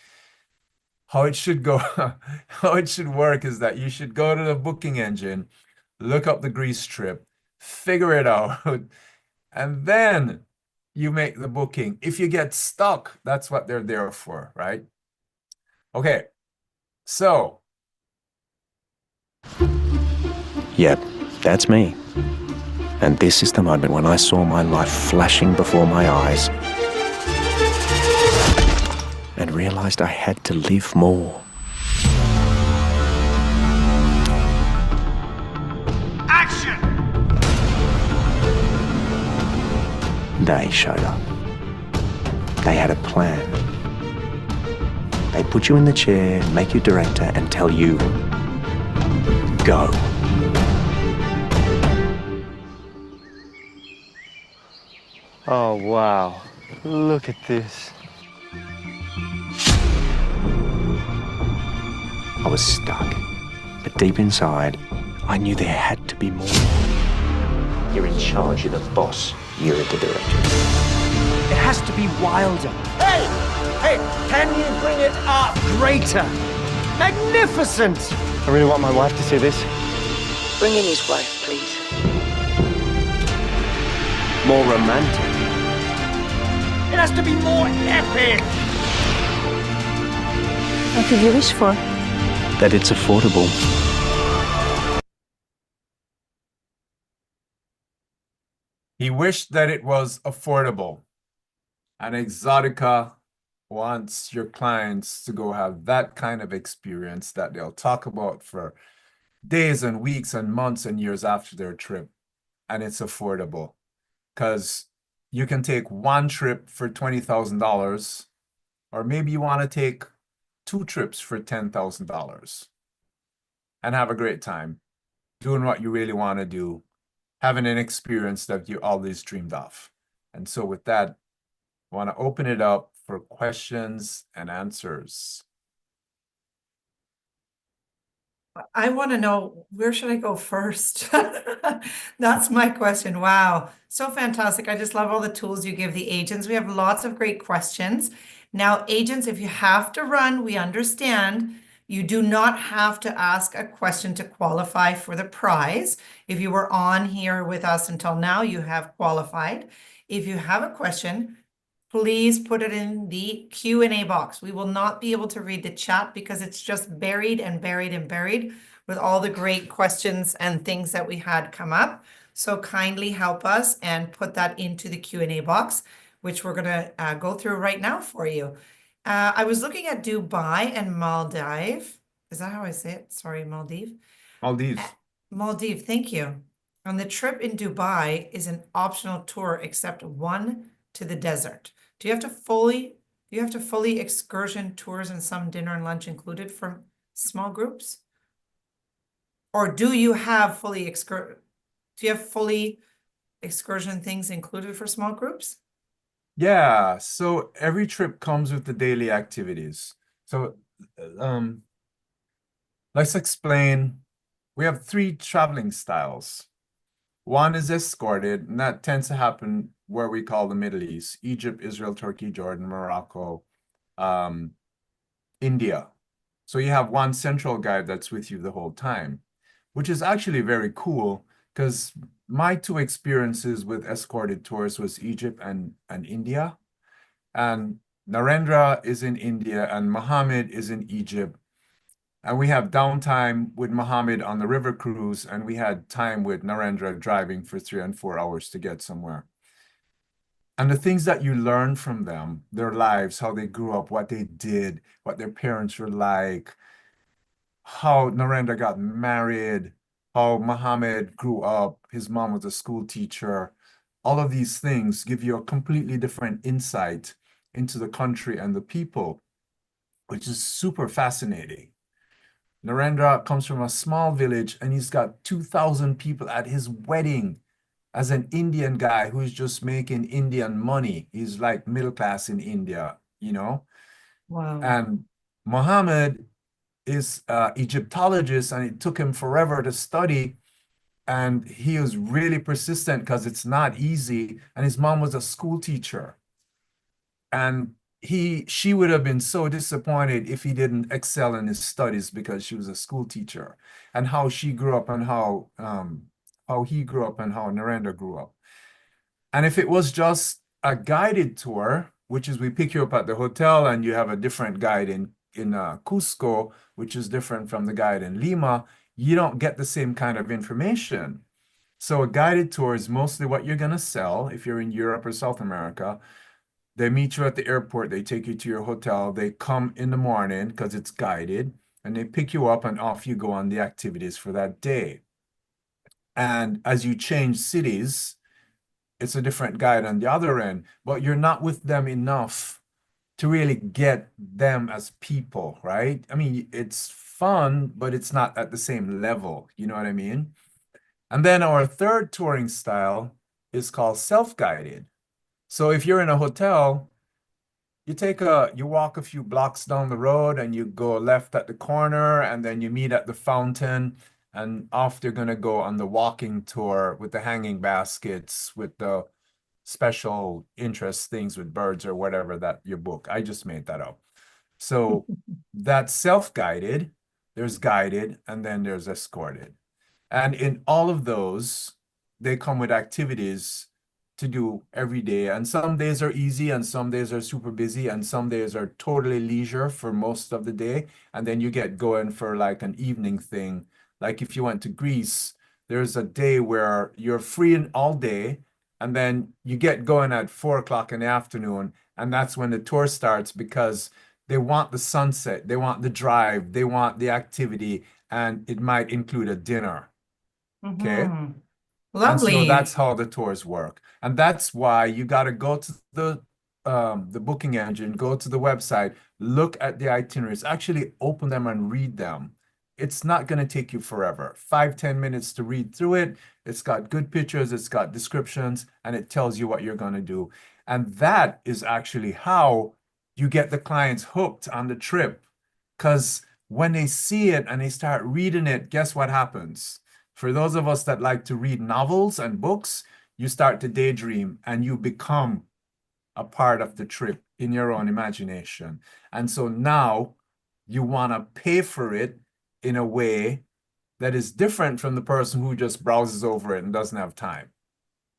How it should go, how it should work is that you should go to the booking engine, look up the Greece trip, figure it out, and then you make the booking. If you get stuck, that's what they're there for, right? Okay, so. Yep, that's me. And this is the moment when I saw my life flashing before my eyes and realized I had to live more. Action! They showed up. They had a plan. They put you in the chair, make you director, and tell you, go. Oh, wow. Look at this. I was stuck. But deep inside, I knew there had to be more. You're in charge, you're the boss, you're the director. It has to be wilder. Hey! Hey, can you bring it up? Greater. Magnificent! I really want my wife to see this. Bring in his wife, please. More romantic. It has to be more epic. What did you wish for? That it's affordable. He wished that it was affordable. And Exotica wants your clients to go have that kind of experience that they'll talk about for days and weeks and months and years after their trip. And it's affordable because you can take one trip for $20,000, or maybe you want to take 2 trips for $10,000 and have a great time doing what you really want to do, having an experience that you always dreamed of. And so with that, I want to open it up for questions and answers. I want to know, where should I go first? That's my question. Wow. So fantastic. I just love all the tools you give the agents. We have lots of great questions. Now, agents, if you have to run, we understand. You do not have to ask a question to qualify for the prize. If you were on here with us until now, you have qualified. If you have a question, please put it in the Q&A box. We will not be able to read the chat because it's just buried and buried and buried with all the great questions and things that we had come up. So kindly help us and put that into the Q&A box, which we're going to go through right now for you. I was looking at Dubai and Maldives. Is that how I say it? Sorry, Maldives. Maldives. Maldives, thank you. On the trip in Dubai is an optional tour except one to the desert. Do you have to fully excursion tours and some dinner and lunch included for small groups? Or do you have fully excursion things included for small groups? Yeah, so every trip comes with the daily activities. So um, let's explain. We have 3 traveling styles. One is escorted, and that tends to happen where we call the Middle East: Egypt, Israel, Turkey, Jordan, Morocco, India. So you have one central guide that's with you the whole time, which is actually very cool because my 2 experiences with escorted tours was Egypt and India. And Narendra is in India and Mohammed is in Egypt. And we have downtime with Mohammed on the river cruise, and we had time with Narendra driving for 3 and 4 hours to get somewhere. And the things that you learn from them, their lives, how they grew up, what they did, what their parents were like, how Narendra got married, how Mohammed grew up, his mom was a school teacher. All of these things give you a completely different insight into the country and the people, which is super fascinating. Narendra comes from a small village and he's got 2,000 people at his wedding as an Indian guy who's just making Indian money. He's like middle class in India, you know? Wow. And Mohammed is an Egyptologist, and it took him forever to study. And he was really persistent because it's not easy. And his mom was a school teacher. And she would have been so disappointed if he didn't excel in his studies because she was a school teacher, and how she grew up and how he grew up and how Narendra grew up. And if it was just a guided tour, which is we pick you up at the hotel and you have a different guide in Cusco, which is different from the guide in Lima, you don't get the same kind of information. So a guided tour is mostly what you're going to sell if you're in Europe or South America. They meet you at the airport, they take you to your hotel, they come in the morning because it's guided, and they pick you up and off you go on the activities for that day. And as you change cities, it's a different guide on the other end, but you're not with them enough to really get them as people, right? I mean, it's fun, but it's not at the same level. You know what I mean? And then our third touring style is called self-guided. So if you're in a hotel, you walk a few blocks down the road and you go left at the corner and then you meet at the fountain and off they're gonna go on the walking tour with the hanging baskets with the special interest things with birds or whatever that you book. I just made that up. So that's self-guided, there's guided, and then there's escorted. And in all of those, they come with activities to do every day. And some days are easy, and some days are super busy, and some days are totally leisure for most of the day. And then you get going for like an evening thing. Like if you went to Greece, there's a day where you're free all day, and then you get going at 4 o'clock in the afternoon, and that's when the tour starts because they want the sunset, they want the drive, they want the activity, and it might include a dinner. Okay. Mhm. And so that's Lovely. how the tours work. And that's why you got to go to the booking engine, go to the website, look at the itineraries, actually open them and read them. It's not going to take you forever. 5, 10 minutes to read through it. It's got good pictures, it's got descriptions, and it tells you what you're going to do. And that is actually how you get the clients hooked on the trip. Because when they see it and they start reading it, guess what happens? For those of us that like to read novels and books, you start to daydream and you become a part of the trip in your own imagination. And so now you want to pay for it in a way that is different from the person who just browses over it and doesn't have time.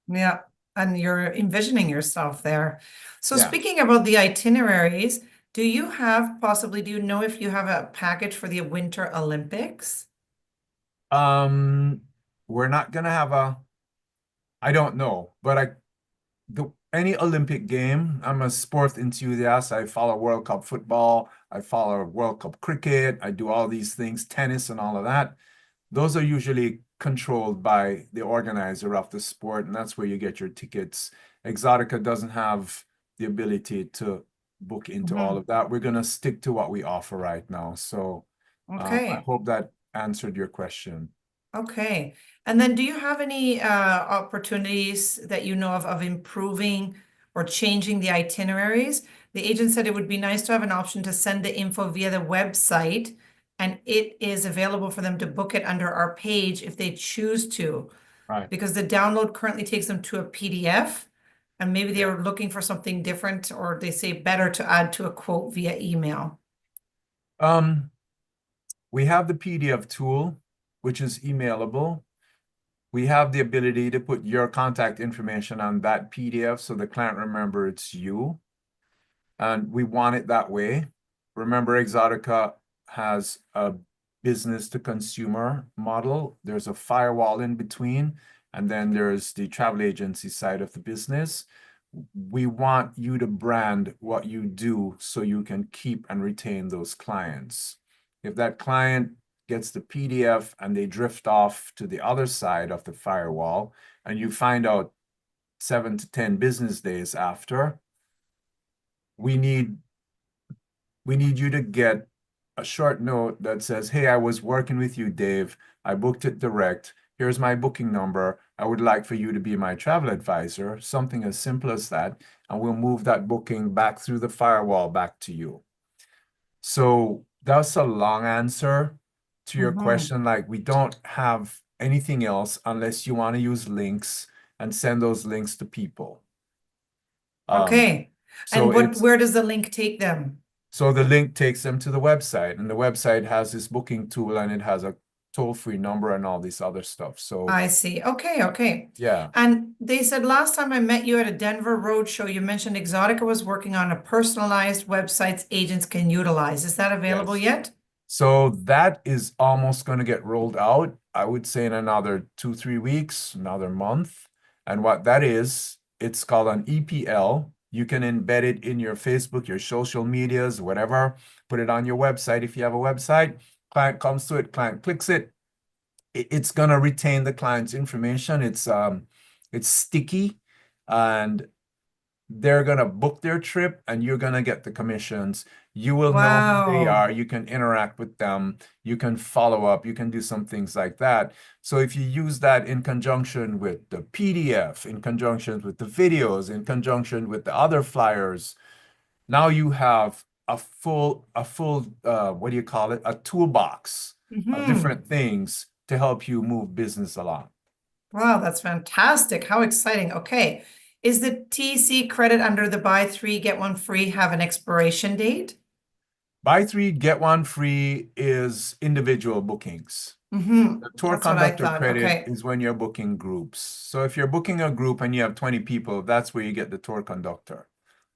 Yeah. And you're envisioning yourself there. So Yeah. speaking about the itineraries, do you know if you have a package for the Winter Olympics? Um, we're not gonna have I don't know, but any Olympic game, I'm a sport enthusiast. I follow World Cup football, I follow World Cup cricket, I do all these things, tennis and all of that. Those are usually controlled by the organizer of the sport, and that's where you get your tickets. Exotica doesn't have the ability to book into all of that. We're gonna stick to what we offer right now. So I Okay. hope that answered your question. Okay. And then do you have any opportunities that you know of improving or changing the itineraries? The agent said it would be nice to have an option to send the info via the website, and it is available for them to book it under our page if they choose to, Right. because the download currently takes them to a PDF, and maybe they Yeah. are looking for something different, or they say better to add to a quote via email. We have the PDF tool, which is emailable. We have the ability to put your contact information on that PDF so the client remember it's you. And we want it that way. Remember, Exotica has a business to consumer model. There's a firewall in between, and then there's the travel agency side of the business. We want you to brand what you do so you can keep and retain those clients. If that client gets the PDF and they drift off to the other side of the firewall, and you find out 7 to 10 business days after, we need you to get a short note that says, hey, I was working with you, Dave. I booked it direct. Here's my booking number. I would like for you to be my travel advisor, something as simple as that. And we'll move that booking back through the firewall back to you. So that's a long answer to your question. Like, we don't have anything else unless you want to use links and send those links to people. Okay. So And it's where does the link take them? So the link takes them to the website, and the website has this booking tool and it has a toll-free number and all this other stuff. So I see. Okay, okay. yeah, And they said last time I met you at a Denver roadshow, you mentioned Exotica was working on a personalized websites agents can utilize. Is that available yes. yet? So that is almost going to get rolled out, I would say in another 2, 3 weeks, another month. And what that is, it's called an EPL, You can embed it in your Facebook, your social medias, whatever. Put it on your website if you have a website. Client comes to it, client clicks it. It's gonna retain the client's information. It's sticky, and they're gonna book their trip, and you're gonna get the commissions. You will know who they Wow. are. You can interact with them. You can follow up. You can do some things like that. So if you use that in conjunction with the PDF, in conjunction with the videos, in conjunction with the other flyers, now you have a full what do you call it? A toolbox of Hmm. different things to help you move business along. Wow, that's fantastic. How exciting. Okay. Is the TC credit under the buy three, get one free have an expiration date? Buy three, get one free is individual bookings. Mm-hmm. The tour That's what I conductor thought. credit Okay. is when you're booking groups. So if you're booking a group and you have 20 people, that's where you get the tour conductor.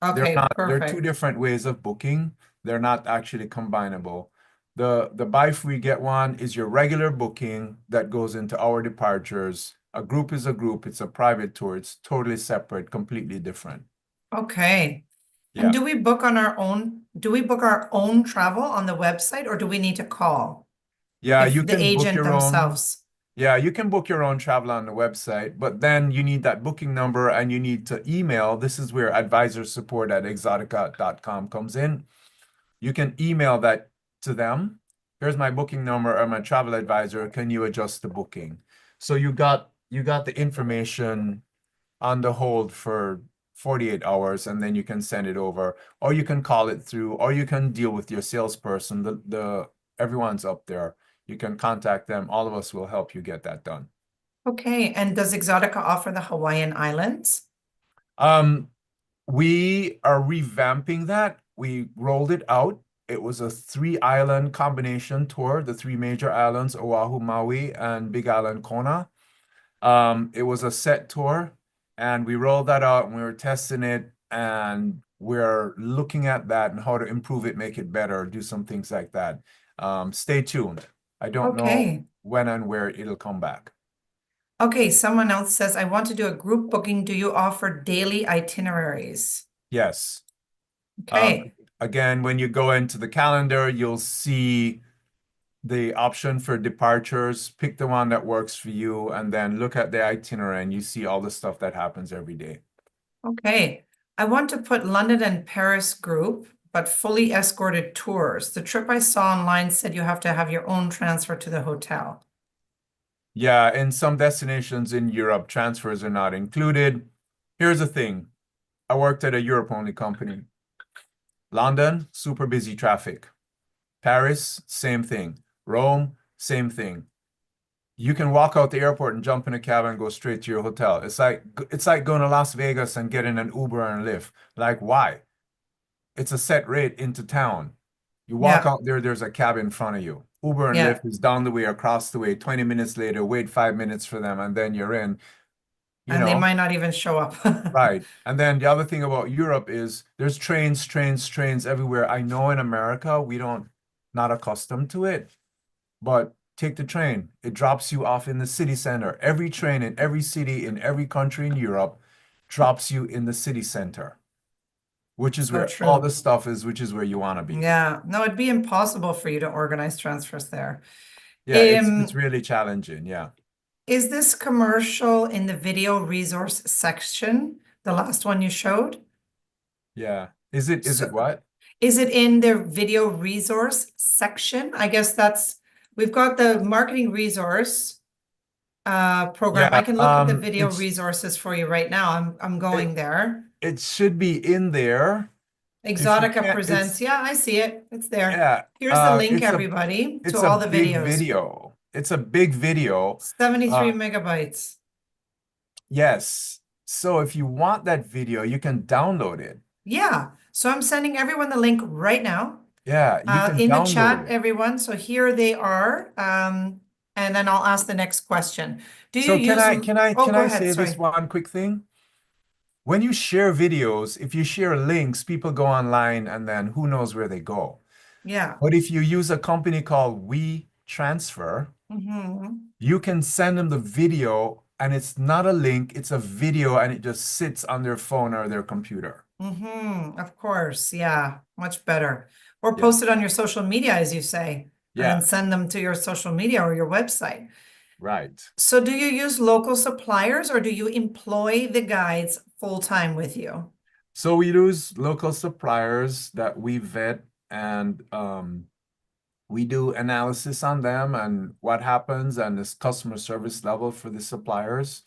Okay, They're two perfect. different ways of booking. They're not actually combinable. The buy free, get one is your regular booking that goes into our departures. A group is a group, it's a private tour, it's totally separate, completely different. Okay. And Yeah. do we book our own travel on the website or do we need to call Yeah, if you the can book agent your own. themselves? Yeah, you can book your own travel on the website, but then you need that booking number and you need to email. This is where advisor support at exotica.com comes in. You can email that to them. Here's my booking number. I'm a travel advisor. Can you adjust the booking? So you got the information on the hold for 48 hours and then you can send it over, or you can call it through, or you can deal with your salesperson. The everyone's up there. You can contact them. All of us will help you get that done. Okay. And does Exotica offer the Hawaiian Islands? Um, we are revamping that. We rolled it out. It was a three island combination tour, the three major islands, Oahu, Maui, and Big Island Kona. It was a set tour, and we rolled that out and we were testing it, and we're looking at that and how to improve it, make it better, do some things like that. Stay tuned. I don't know Okay. when and where it'll come back. Okay. Someone else says, I want to do a group booking. Do you offer daily itineraries? Yes. Um, Okay. again, when you go into the calendar, you'll see the option for departures. Pick the one that works for you, and then look at the itinerary, and you see all the stuff that happens every day. Okay. I want to put London and Paris group, but fully escorted tours. The trip I saw online said you have to have your own transfer to the hotel. Yeah, in some destinations in Europe, transfers are not included. Here's the thing. I worked at a Europe-only company. London, super busy traffic. Paris, same thing. Rome, same thing. You can walk out the airport and jump in a cab and go straight to your hotel. It's like going to Las Vegas and getting an Uber and Lyft. Like, why? It's a set rate into town. You walk Yeah. out there, there's a cab in front of you. Uber and Yeah. Lyft is down the way, across the way. 20 minutes later, wait 5 minutes for them, and then you're in. You And they know, might not even show up. right. And then the other thing about Europe is there's trains everywhere. I know in America we don't not accustomed to it, but take the train. It drops you off in the city center. Every train in every city in every country in Europe drops you in the city center, which is So where all true. the stuff is, which is where you want to be. Yeah. No, it'd be impossible for you to organize transfers there. Yeah, it's Um, really challenging. Yeah. is this commercial in the video resource section, the last one you showed? Yeah. Is it So what? is it in the video resource section? I guess we've got the marketing resource program. Yeah, I can look at the video resources for you right now. I'm it going there. it should be in there. If you Exotica can't, presents. Yeah, I see it. It's there. yeah, Here's the link, it's a everybody, to it's a all the big videos. video. It's a big video. 73 Uh, megabytes. yes. So if you want that video, you can download it. Yeah. So I'm sending everyone the link right now. Yeah, you can In the download chat, it. everyone. So here they are. And then I'll ask the next question. Do you So can use, I can I oh, can go I ahead. say this Sorry. one quick thing? When you share videos, if you share links, people go online and then who knows where they go. Yeah. But if you use a company called We Transfer, Mhm. you can send them the video and it's not a link, it's a video, and it just sits on their phone or their computer. Of course. Yeah, much better. Or Yeah. post it on your social media, as you say, and then Yeah, send them to your social media or your website. right. So do you use local suppliers or do you employ the guides full time with you? So we use local suppliers that we vet, and we do analysis on them and what happens and this customer service level for the suppliers.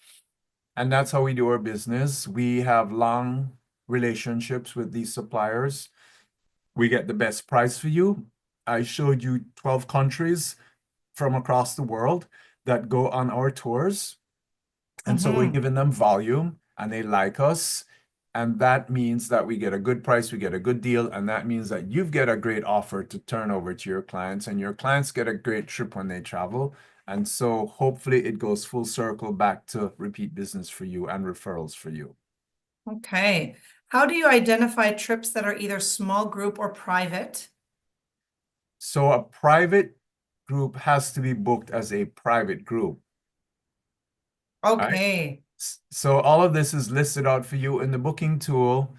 And that's how we do our business. We have long relationships with these suppliers. We get the best price for you. I showed you 12 countries from across the world that go on our tours. And so we're giving them volume and they like us. And that means that we get a good price, we get a good deal. And that means that you get a great offer to turn over to your clients, and your clients get a great trip when they travel. And so hopefully it goes full circle back to repeat business for you and referrals for you. Okay. How do you identify trips that are either small group or private? So a private group has to be booked as a private group. Right? Okay. So all of this is listed out for you in the booking tool.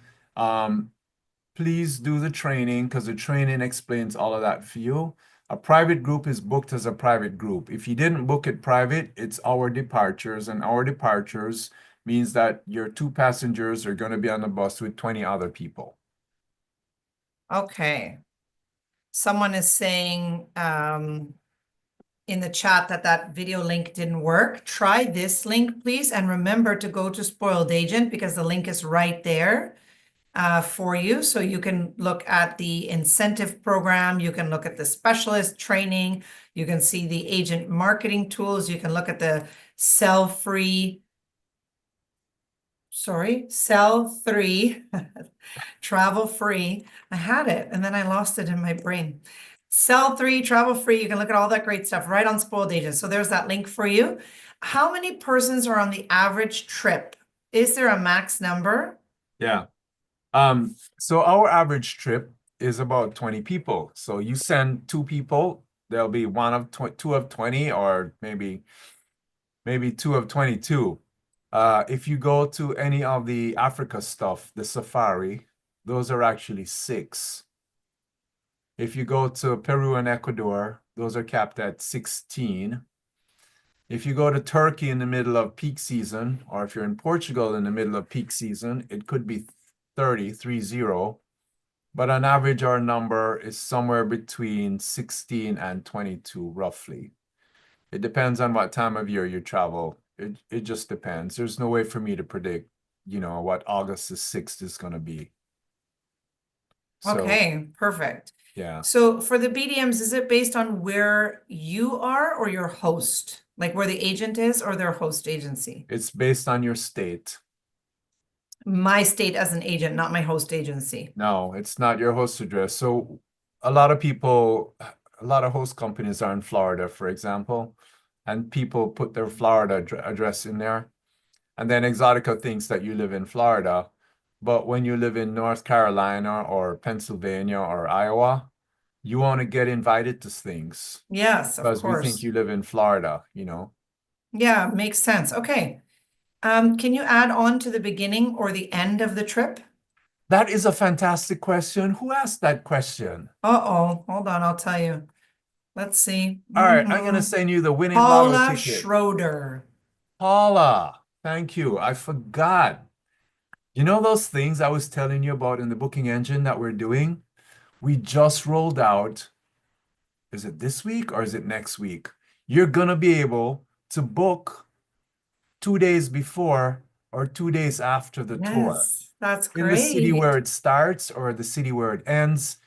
Please do the training because the training explains all of that for you. A private group is booked as a private group. If you didn't book it private, it's our departures, and our departures means that your 2 passengers are going to be on the bus with 20 other people. Okay. Someone is saying in the chat that that video link didn't work. Try this link, please. And remember to go to Spoiled Agent because the link is right there for you. So you can look at the incentive program. You can look at the specialist training. You can see the agent marketing tools. You can look at the sell 3, travel free. I had it and then I lost it in my brain. Sell 3, travel free. You can look at all that great stuff right on Spoiled Agent. So there's that link for you. How many persons are on the average trip? Is there a max number? Yeah. So our average trip is about 20 people. So you send 2 people, there'll be 2 of 20, or maybe 2 of 22. If you go to any of the Africa stuff, the safari, those are actually 6. If you go to Peru and Ecuador, those are capped at 16. If you go to Turkey in the middle of peak season, or if you're in Portugal in the middle of peak season, it could be 30. But on average, our number is somewhere between 16 and 22, roughly. It depends on what time of year you travel. It just depends. There's no way for me to predict, what August the 6th is going to be. So, Okay, perfect. yeah, So for the BDMs, is it based on where you are or your host? Like where the agent is or their host agency? it's based on your state. My state as an agent, not my host agency. No, it's not your host address. So a lot of host companies are in Florida, for example, and people put their Florida address in there. And then Exotica thinks that you live in Florida. But when you live in North Carolina or Pennsylvania or Iowa, you want to get invited to things Yes, of because we think course. you live in Florida, Yeah, makes sense. Okay. Can you add on to the beginning or the end of the trip? That is a fantastic question. Who asked that question? Uh-oh, hold on, I'll tell you. Let's see. All right, I'm going to send you the winning lotto Paula ticket. Schroeder. Paula, thank you. I forgot. You know those things I was telling you about in the booking engine that we're doing? We just rolled out. Is it this week or is it next week? You're going to be able to book 2 days before or 2 days after the tour Yes, that's in the city where great. it starts or the city where it ends.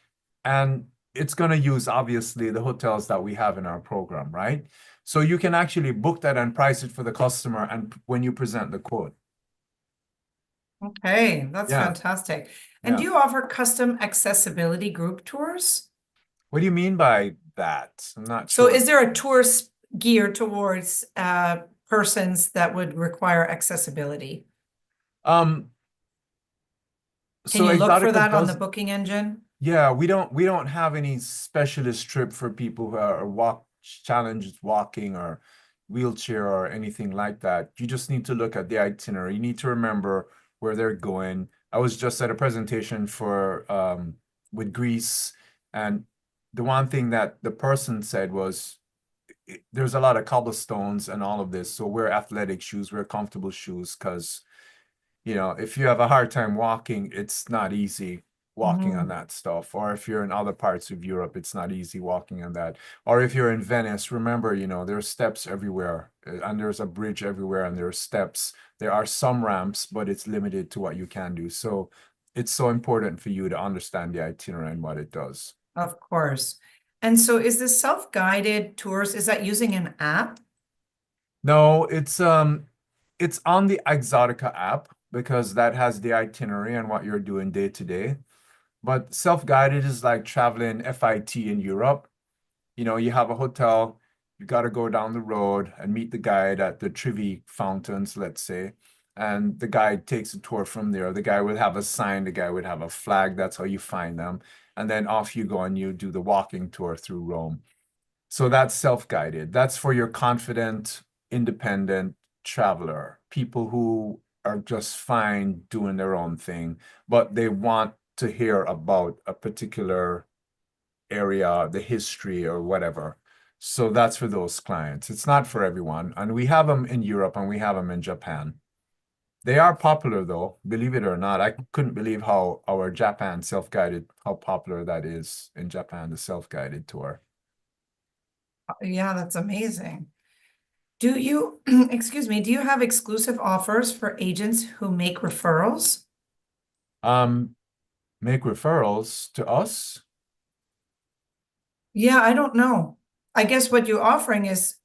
And it's going to use, obviously, the hotels that we have in our program, right? So you can actually book that and price it for the customer and when you present the quote. Okay, that's Yeah. fantastic. And do Yeah. you offer custom accessibility group tours? What do you mean by that? I'm not So sure. is there a tour geared towards persons that would require accessibility? Um, Can so you look for Exotica that on the does, booking engine? yeah, we don't have any specialist trip for people who are challenges walking or, wheelchair or anything like that. You just need to look at the itinerary. You need to remember where they're going. I was just at a presentation for with Greece, and the one thing that the person said was there's a lot of cobblestones and all of this. So wear athletic shoes, wear comfortable shoes, because if you have a hard time walking, it's not easy walking on that stuff. Or if you're in other parts of Europe, it's not easy walking on that. Or if you're in Venice, remember, there's steps everywhere, and there's a bridge everywhere, and there are steps. There are some ramps, but it's limited to what you can do. So it's so important for you to understand the itinerary and what it does. Of course. And so is this self-guided tours, is that using an app? No, it's on the Exotica app because that has the itinerary and what you're doing day to day. But self-guided is like traveling FIT in Europe. You have a hotel, you got to go down the road and meet the guide at the Trevi fountains, let's say. And the guide takes a tour from there. The guy would have a sign, the guy would have a flag. That's how you find them. And then off you go and you do the walking tour through Rome. So that's self-guided. That's for your confident, independent traveler, people who are just fine doing their own thing, but they want to hear about a particular area, the history or whatever. So that's for those clients. It's not for everyone. And we have them in Europe and we have them in Japan. They are popular though, believe it or not. I couldn't believe how our Japan self-guided, how popular that is in Japan, the self-guided tour. Yeah, that's amazing. Do you, excuse me, do you have exclusive offers for agents who make referrals? Make referrals to us. Yeah, I don't know. I guess what you're offering is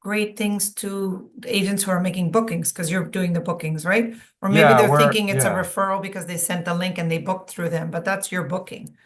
great things to the agents who are making bookings because you're doing the bookings, right? Or maybe Yeah, they're thinking it's a yeah. referral because they sent the link and they booked through them, but that's your booking.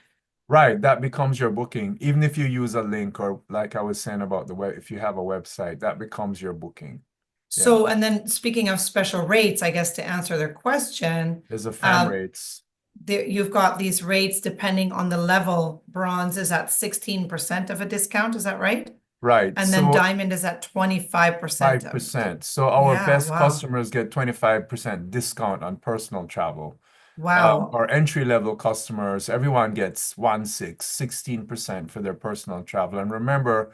Right, that becomes your booking. Even if you use a link or like I was saying about the web, if you have a website, that becomes your booking. So, and then speaking of special rates, I guess to answer their question, There's a fam rates. you've got these rates depending on the level. Bronze is at 16% of a discount, is that right? Right. And then So diamond is at 25%. 5%. So our Yeah, best wow. customers get 25% discount on personal travel. Wow. Our entry-level customers, everyone gets 16% for their personal travel. And remember,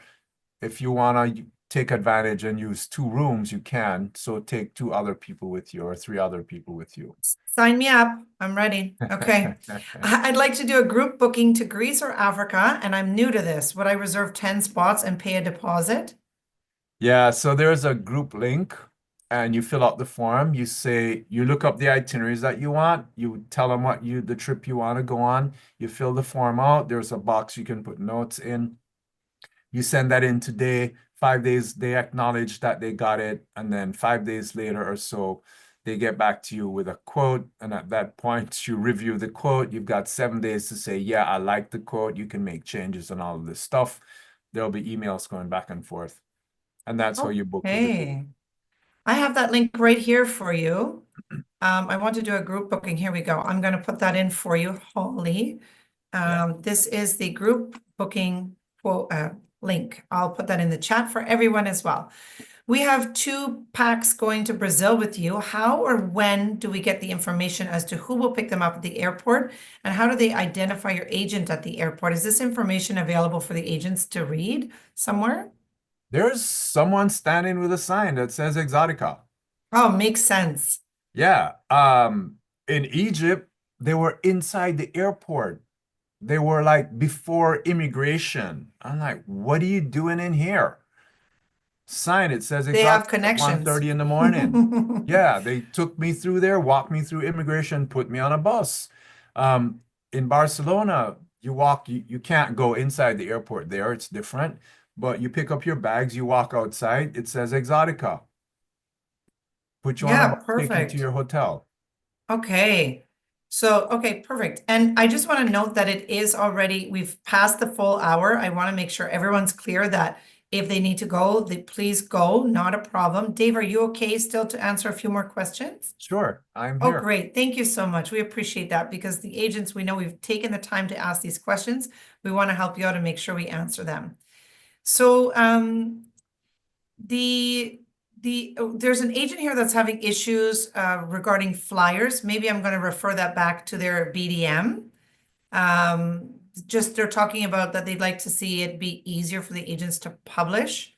if you want to take advantage and use 2 rooms, you can. So take 2 other people with you or 3 other people with you. Sign me up. I'm ready. Okay. I'd like to do a group booking to Greece or Africa, and I'm new to this. Would I reserve 10 spots and pay a deposit? Yeah, so there's a group link and you fill out the form. You look up the itineraries that you want. You tell them the trip you want to go on. You fill the form out. There's a box you can put notes in. You send that in today. 5 days, they acknowledge that they got it. And then 5 days later or so, they get back to you with a quote. And at that point, you review the quote. You've got 7 days to say, yeah, I like the quote. You can make changes and all of this stuff. There'll be emails going back and forth. And that's how you book with the group. Hey, I have that link right here for you. I want to do a group booking. Here we go. I'm going to put that in for you, Holly. This is the group booking link. I'll put that in the chat for everyone as well. We have 2 packs going to Brazil with you. How or when do we get the information as to who will pick them up at the airport? And how do they identify your agent at the airport? Is this information available for the agents to read somewhere? There's someone standing with a sign that says Exotica. Oh, makes sense. Yeah. In Egypt, they were inside the airport. They were like before immigration. I'm like, what are you doing in here? Sign, it says They have Exotica at connections. 1:30 in the morning. Yeah, they took me through there, walked me through immigration, put me on a bus. In Barcelona, you can't go inside the airport there. It's different. But you pick up your bags, you walk outside, it says Exotica. Put you on a Yeah, bus, take you to perfect. your hotel. Okay. So, okay, perfect. And I just want to note that it is already, we've passed the full hour. I want to make sure everyone's clear that if they need to go, please go, not a problem. Dave, are you okay still to answer a few more questions? Sure, I'm Oh, here. great. Thank you so much. We appreciate that because the agents, we know we've taken the time to ask these questions. We want to help you out and make sure we answer them. So, There's an agent here that's having issues regarding flyers. Maybe I'm going to refer that back to their BDM. Just they're talking about that they'd like to see it be easier for the agents to publish.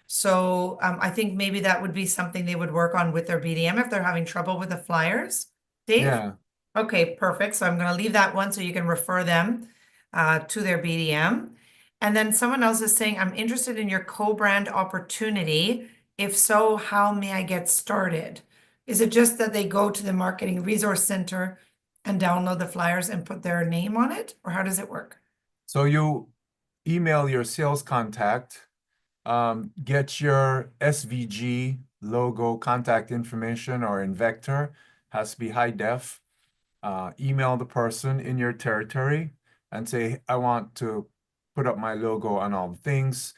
So I think maybe that would be something they would work on with their BDM if they're having trouble with the flyers. Dave? Yeah. Okay, perfect. So I'm going to leave that one so you can refer them to their BDM. And then someone else is saying, I'm interested in your co-brand opportunity. If so, how may I get started? Is it just that they go to the Marketing Resource Center and download the flyers and put their name on it? Or how does it work? So you email your sales contact, get your SVG logo contact information or in vector, has to be high def. Email the person in your territory and say, I want to put up my logo on all the things.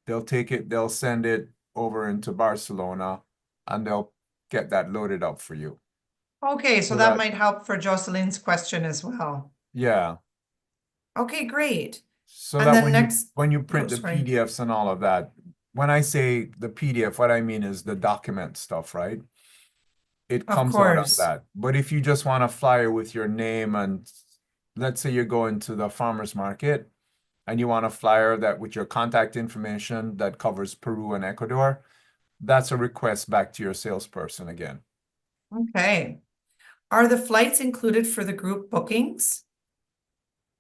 They'll take it, they'll send it over into Barcelona, and they'll get that loaded up for you. Okay, so So that that, might help for Jocelyn's question as well. yeah. Okay, great. So And that then next, when you oh, print the sorry. PDFs and all of that, when I say the PDF, what I mean is the document stuff, right? It Of comes out on course. that. But if you just want a flyer with your name and let's say you're going to the farmer's market and you want a flyer that with your contact information that covers Peru and Ecuador, that's a request back to your salesperson again. Okay. Are the flights included for the group bookings?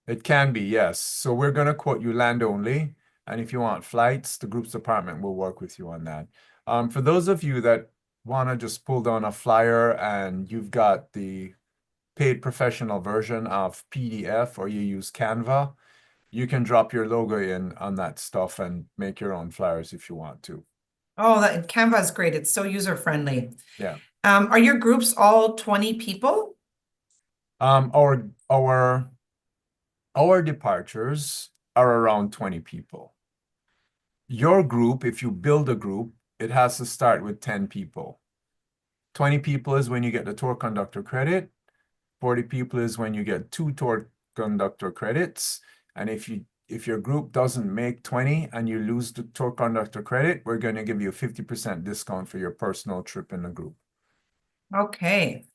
It can be, yes. So we're going to quote you land only. And if you want flights, the group's department will work with you on that. For those of you that want to just pull down a flyer and you've got the paid professional version of PDF or you use Canva, you can drop your logo in on that stuff and make your own flyers if you want to. Oh, that Canva is great. It's so user friendly. Yeah. Are your groups all 20 people? Our departures are around 20 people. Your group, if you build a group, it has to start with 10 people. 20 people is when you get the tour conductor credit. 40 people is when you get 2 tour conductor credits. And if your group doesn't make 20 and you lose the tour conductor credit, we're going to give you a 50% discount for your personal trip in the group. Okay.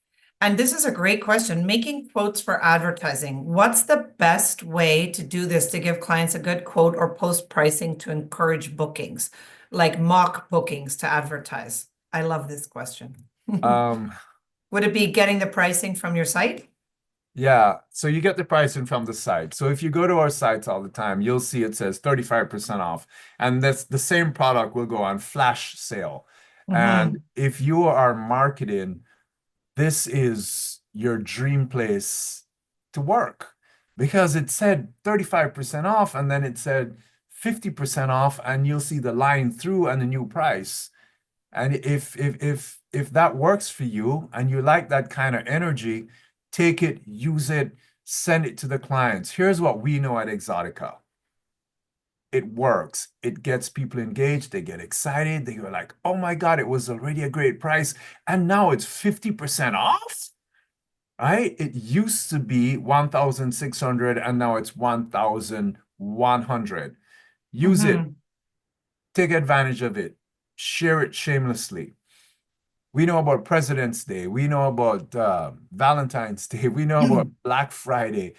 And this is a great question. Making quotes for advertising. What's the best way to do this to give clients a good quote or post pricing to encourage bookings, like mock bookings to advertise? I love this question. Would it be getting the pricing from your site? Yeah, so you get the pricing from the site. So if you go to our sites all the time, you'll see it says 35% off. And that's the same product will go on flash sale. And if you are marketing, this is your dream place to work because it said 35% off and then it said 50% off and you'll see the line through and the new price. And if that works for you and you like that kind of energy, take it, use it, send it to the clients. Here's what we know at Exotica. It works. It gets people engaged. They get excited. They are like, oh my God, it was already a great price. And now it's 50% off, right? It used to be 1,600 and now it's 1,100. Use it. Take advantage of it. Share it shamelessly. We know about President's Day. We know about Valentine's Day. We know about Black Friday.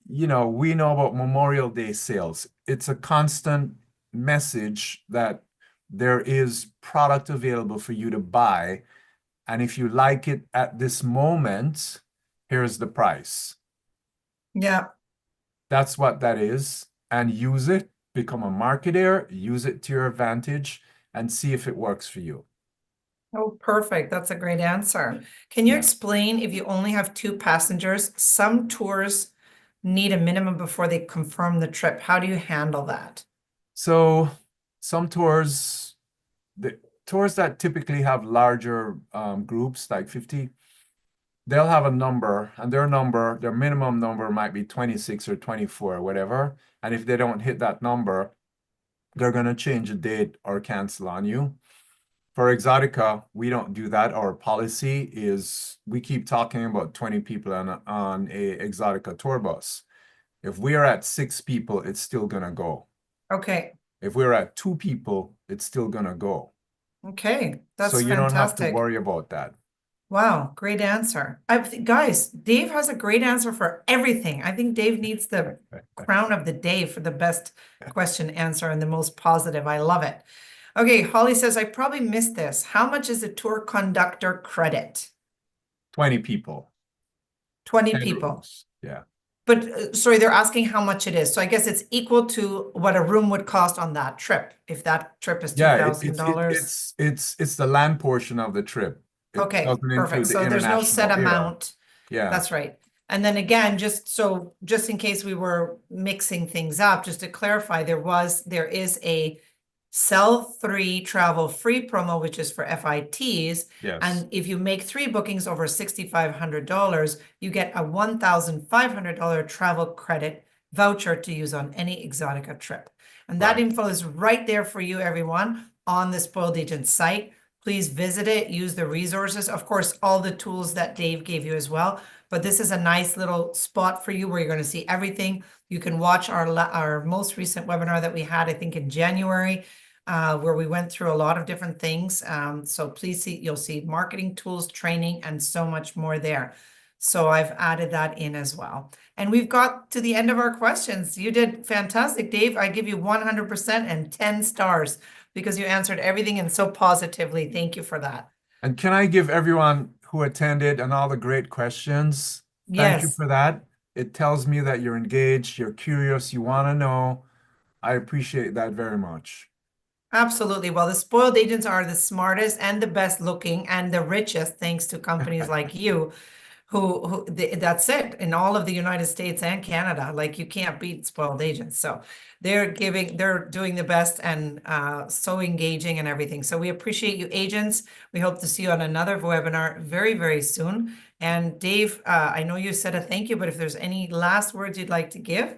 We know about Memorial Day sales. It's a constant message that there is product available for you to buy. And if you like it at this moment, here's the price. Yeah. That's what that is. And use it, become a marketer, use it to your advantage, and see if it works for you. Oh, perfect. That's a great answer. Can you explain if you only have 2 passengers, some tours need a minimum before they confirm the trip? How do you handle that? So some tours, the tours that typically have larger groups, like 50, they'll have a number, and their minimum number might be 26 or 24 or whatever. And if they don't hit that number, they're going to change a date or cancel on you. For Exotica, we don't do that. Our policy is we keep talking about 20 people on a Exotica tour bus. If we are at 6 people, it's still gonna go. Okay. If we're at 2 people, it's still gonna go. Okay, So that's you don't have to fantastic. worry about that. Wow, great answer. Guys, Dave has a great answer for everything. I think Dave needs the crown of the day for the best question answer and the most positive. I love it. Okay, Holly says, I probably missed this. How much is a tour conductor credit? 20 people, 20 10 people. rooms. Yeah. But sorry, they're asking how much it is. So I guess it's equal to what a room would cost on that trip. If that trip is Yeah, $2,000. it's the land portion of the trip. It Okay, doesn't perfect. include the So there's no set international air. amount. Yeah. That's right. And then again, just in case we were mixing things up, just to clarify, there is a sell 3 travel free promo, which is for FITs. Yes. And if you make 3 bookings over $6,500, you get a $1,500 travel credit voucher to use on any Exotica trip. And that Right. info is right there for you, everyone, on the Spoiled Agent site. Please visit it, use the resources. Of course, all the tools that Dave gave you as well. But this is a nice little spot for you where you're going to see everything. You can watch our most recent webinar that we had, I think in January, where we went through a lot of different things. So please see, you'll see marketing tools, training, and so much more there. So I've added that in as well. And we've got to the end of our questions. You did fantastic, Dave. I give you 100% and 10 stars because you answered everything and so positively. Thank you for that. And can I give everyone who attended and all the great questions? Thank you Yes. for that. It tells me that you're engaged, you're curious, you want to know. I appreciate that very much. Absolutely. Well, the spoiled agents are the smartest and the best looking and the richest, thanks to companies like you, that's it in all of the United States and Canada. Like you can't beat spoiled agents. So they're doing the best and so engaging and everything. So we appreciate you, agents. We hope to see you on another webinar very, very soon. And Dave, I know you said a thank you, but if there's any last words you'd like to give,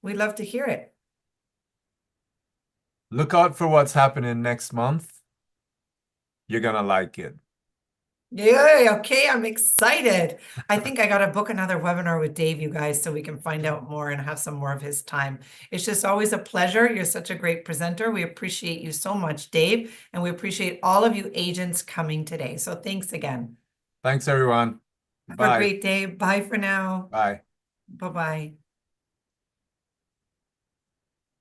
we'd love to hear it. Look out for what's happening next month. You're gonna like it. Yeah, okay, I'm excited. I think I gotta book another webinar with Dave, you guys, so we can find out more and have some more of his time. It's just always a pleasure. You're such a great presenter. We appreciate you so much, Dave, and we appreciate all of you agents coming today. So thanks again. Thanks, everyone. Have a Bye. great day. Bye for now. Bye. Bye-bye.